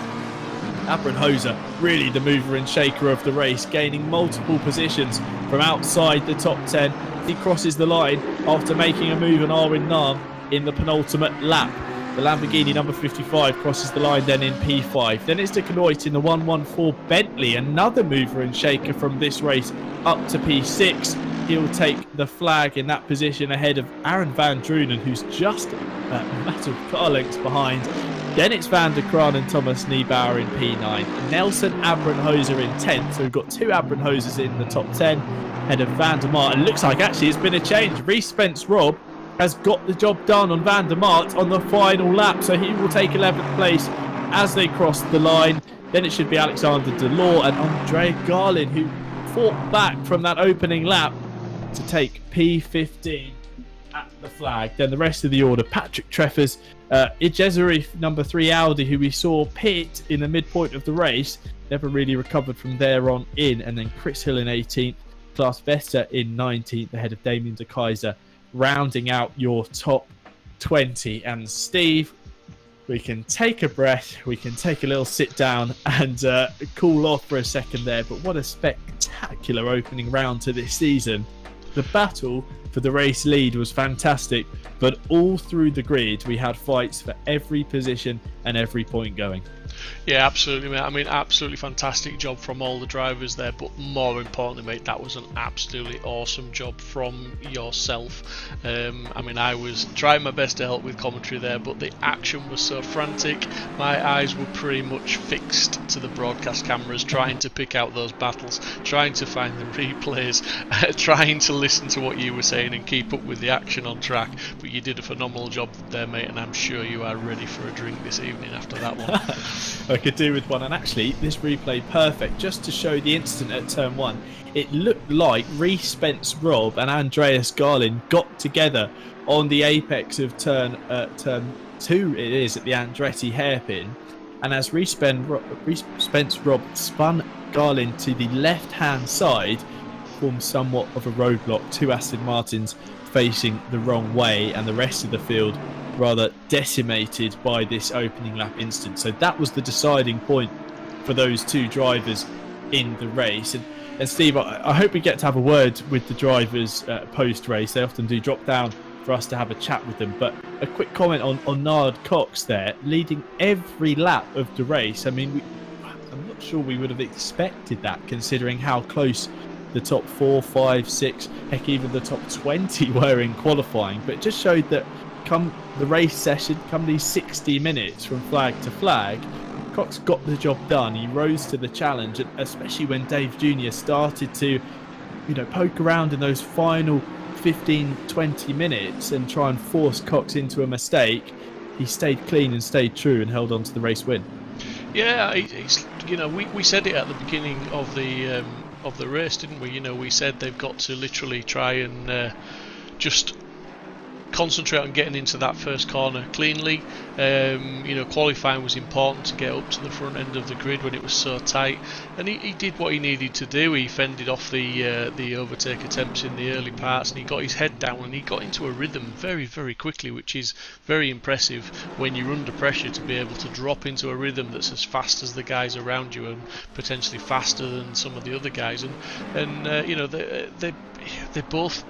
Abrenhoser, really the mover and shaker of the race, gaining multiple positions from outside the top 10. He crosses the line after making a move on Arwin Nam in the penultimate lap. The Lamborghini number 55 crosses the line then in P5. Then it's De Canoit in the 114 Bentley, another mover and shaker from this race, up to P6. He'll take the flag in that position ahead of Aaron van Drunen, who's just a matter of car lengths behind. Then it's Van der Kraan and Thomas Niebauer in P9. Nelson Abrenhoser in 10th. So we've got 2 Abrenhosers in the top 10 ahead of Van der Maat. And looks like actually it's been a change. Reece Spence-Robb has got the job done on Van der Maat on the final lap. So he will take 11th place as they cross the line. Then it should be Alexander Delors and Andre Garlin, who fought back from that opening lap to take P15 at the flag. Then the rest of the order, Patrick Treffers, Ijezeri number 3 Audi, who we saw pit in the midpoint of the race, never really recovered from there on in. And then Chris Hill in 18th, Klaas Vester in 19th ahead of Damien de Keyser, rounding out your top 20. And Steve, we can take a breath, we can take a little sit down and cool off for a second there, but what a spectacular opening round to this season. The battle for the race lead was fantastic, but all through the grid we had fights for every position and every point going. Yeah, absolutely, mate. I mean, absolutely fantastic job from all the drivers there, but more importantly, mate, that was an absolutely awesome job from yourself. I mean, I was trying my best to help with commentary there, but the action was so frantic. My eyes were pretty much fixed to the broadcast cameras, trying to pick out those battles, trying to find the replays, trying to listen to what you were saying and keep up with the action on track. But you did a phenomenal job there, mate, and I'm sure you are ready for a drink this evening after that one. I could do with one. And actually, this replay perfect just to show the incident at turn 1. It looked like Reece Spence Robb and Andreas Garlin got together on the apex of turn 2. It is at the Andretti hairpin, and as Reece Spence Robb spun Garlin to the left-hand side, formed somewhat of a roadblock. 2 Aston Martins facing the wrong way, and the rest of the field rather decimated by this opening lap incident. So that was the deciding point for those 2 drivers in the race. And Steve, I hope we get to have a word with the drivers post-race. They often do drop down for us to have a chat with them. But a quick comment on Nard Cox there, leading every lap of the race. I mean, I'm not sure we would have expected that, considering how close the top 4, 5, 6, heck, even the top 20 were in qualifying. But it just showed that come the race session, come these 60 minutes from flag to flag, Cox got the job done. He rose to the challenge, and especially when Dave Jr. started to, poke around in those final 15-20 minutes and try and force Cox into a mistake, he stayed clean and stayed true and held on to the race win. Yeah, it's we said it at the beginning of the race, didn't we? We said they've got to literally try and just concentrate on getting into that first corner cleanly. Qualifying was important to get up to the front end of the grid when it was so tight, and he did what he needed to do. He fended off the overtake attempts in the early parts, and he got his head down and he got into a rhythm very, very quickly, which is very impressive when you're under pressure, to be able to drop into a rhythm that's as fast as the guys around you and potentially faster than some of the other guys. And they both.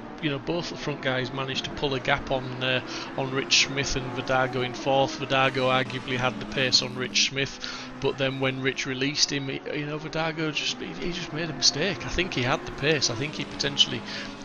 Both the front guys managed to pull a gap on Rich Smith and Verdago in fourth. Verdago arguably had the pace on Rich Smith, but then when Rich released him, Verdago just made a mistake. I think he had the pace. I think he potentially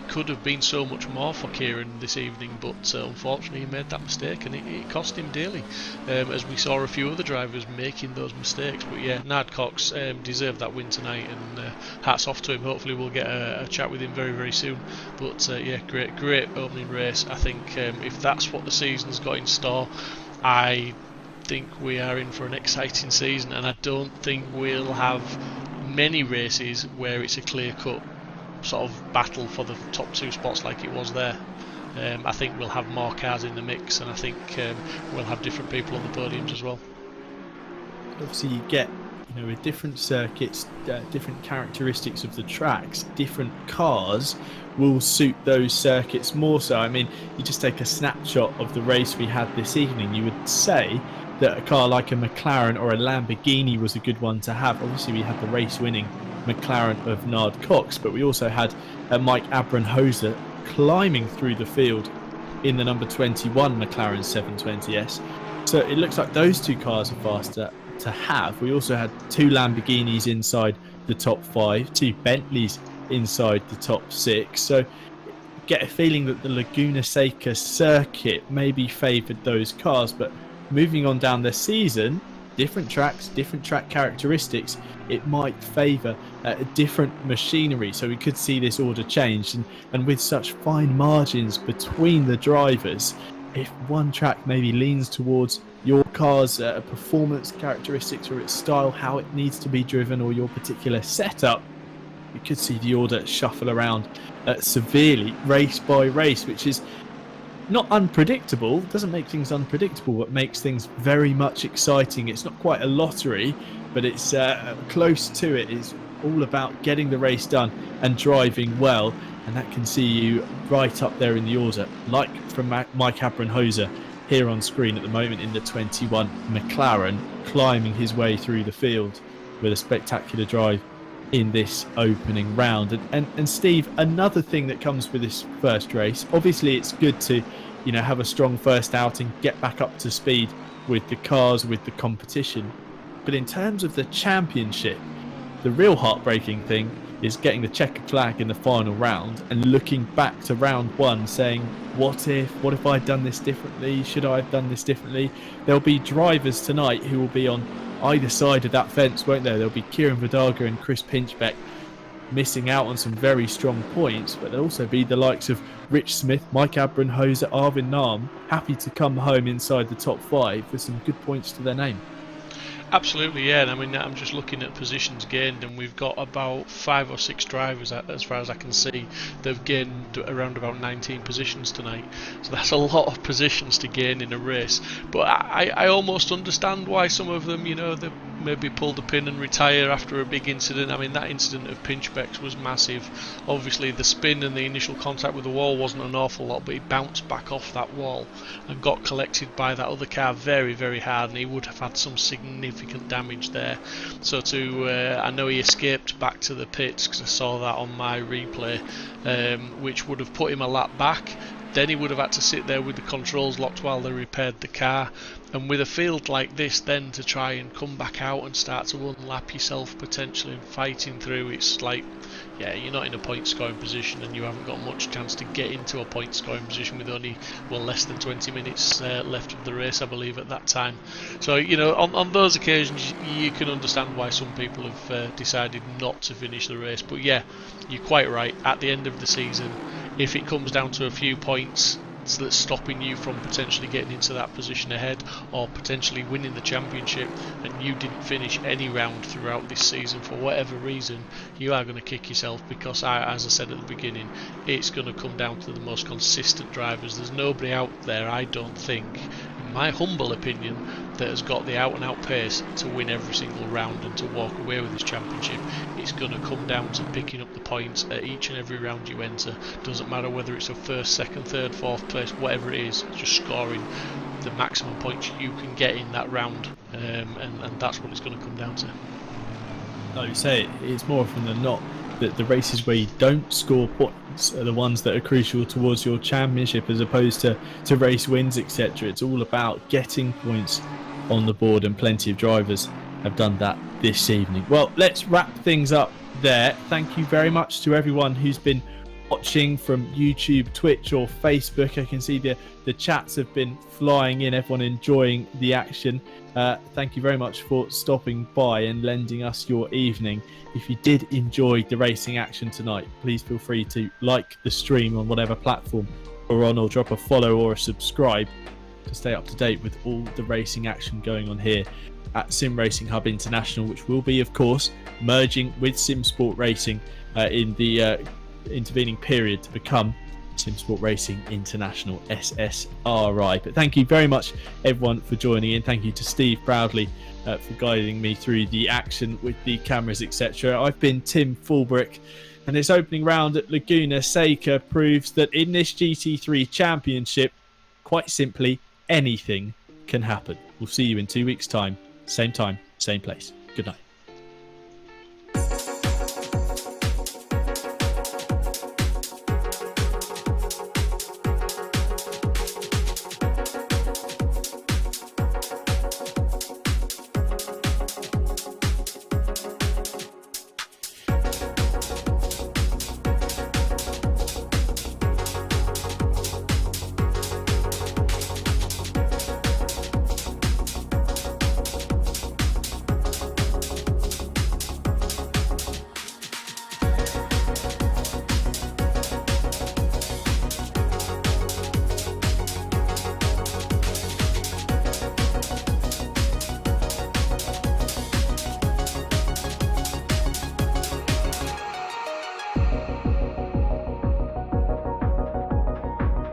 could have been so much more for Kieran this evening, but unfortunately he made that mistake, and it cost him dearly, as we saw a few other drivers making those mistakes. But yeah, Nard Cox deserved that win tonight, and hats off to him. Hopefully we'll get a chat with him very, very soon. But yeah, great opening race. I think if that's what the season's got in store, I think we are in for an exciting season, and I don't think we'll have many races where it's a clear-cut sort of battle for the top 2 spots like it was there. I think we'll have more cars in the mix, and I think we'll have different people on the podiums as well. Obviously you get, with different circuits, different characteristics of the tracks, different cars will suit those circuits more so. I mean, you just take a snapshot of the race we had this evening, you would say that a car like a McLaren or a Lamborghini was a good one to have. Obviously we had the race winning McLaren of Nard Cox, but we also had Mike Abrenhoser climbing through the field in the number 21 McLaren 720S. So it looks like those 2 cars are faster to have. We also had 2 Lamborghinis inside the top 5, 2 Bentleys inside the top 6. So get a feeling that the Laguna Seca circuit maybe favoured those cars, but moving on down the season, different tracks, different track characteristics, it might favour a different machinery. So we could see this order changed, and with such fine margins between the drivers, if one track maybe leans towards your car's performance characteristics or its style, how it needs to be driven, or your particular setup, we could see the order shuffle around severely race by race, which is not unpredictable. Doesn't make things unpredictable, but makes things very much exciting. It's not quite a lottery, but it's close to it. It's all about getting the race done and driving well, and that can see you right up there in the order, like from Mike Abrenhoser here on screen at the moment in the 21 McLaren, climbing his way through the field with a spectacular drive in this opening round. And Steve, another thing that comes with this first race, obviously it's good to have a strong first outing, get back up to speed with the cars, with the competition, but in terms of the championship, the real heartbreaking thing is getting the checkered flag in the final round and looking back to round 1 saying, what if I'd done this differently? Should I have done this differently? There'll be drivers tonight who will be on either side of that fence, won't there? There'll be Kieran Verdago and Chris Pinchbeck missing out on some very strong points, but there'll also be the likes of Rich Smith, Mike Abrenhoser, Arvin Nahm, happy to come home inside the top 5 with some good points to their name. Absolutely, yeah. And I mean, I'm just looking at positions gained, and we've got about 5 or 6 drivers, as far as I can see, they've gained around about 19 positions tonight. So that's a lot of positions to gain in a race. But I almost understand why some of them, they maybe pull the pin and retire after a big incident. I mean, that incident of Pinchbeck's was massive. Obviously, the spin and the initial contact with the wall wasn't an awful lot, but he bounced back off that wall and got collected by that other car very, very hard, and he would have had some significant damage there. So I know he escaped back to the pits, because I saw that on my replay, which would have put him a lap back. Then he would have had to sit there with the controls locked while they repaired the car. And with a field like this, then to try and come back out and start to unlap yourself potentially and fighting through, it's like, yeah, you're not in a point scoring position, and you haven't got much chance to get into a point scoring position with only, less than 20 minutes left of the race, I believe, at that time. So, on those occasions, you can understand why some people have decided not to finish the race. But yeah, you're quite right. At the end of the season, if it comes down to a few points that's stopping you from potentially getting into that position ahead, or potentially winning the championship, and you didn't finish any round throughout this season for whatever reason, you are going to kick yourself, because as I said at the beginning, it's going to come down to the most consistent drivers. There's nobody out there, I don't think, in my humble opinion, that has got the out and out pace to win every single round and to walk away with this championship. It's going to come down to picking up the points at each and every round you enter. Doesn't matter whether it's a first, second, third, fourth place, whatever it is, just scoring the maximum points you can get in that round, and that's what it's going to come down to. Like you say, it's more often than not that the races where you don't score points are the ones that are crucial towards your championship, as opposed to race wins, etc. It's all about getting points on the board, and plenty of drivers have done that this evening. Well, let's wrap things up there. Thank you very much to everyone who's been watching from YouTube, Twitch or Facebook. I can see the chats have been flying in, everyone enjoying the action. Thank you very much for stopping by and lending us your evening. If you did enjoy the racing action tonight, please feel free to like the stream on whatever platform we're on, or drop a follow or a subscribe to stay up to date with all the racing action going on here at Sim Racing Hub International, which will be, of course, merging with Sim Sport Racing in the intervening period to become Sim Sport Racing International, SSRI. But thank you very much, everyone, for joining in. Thank you to Steve Proudly for guiding me through the action with the cameras, etc. I've been Tim Fulbrick, and this opening round at Laguna Seca proves that in this GT3 Championship, quite simply, anything can happen. We'll see you in 2 weeks' time, same place. Good night.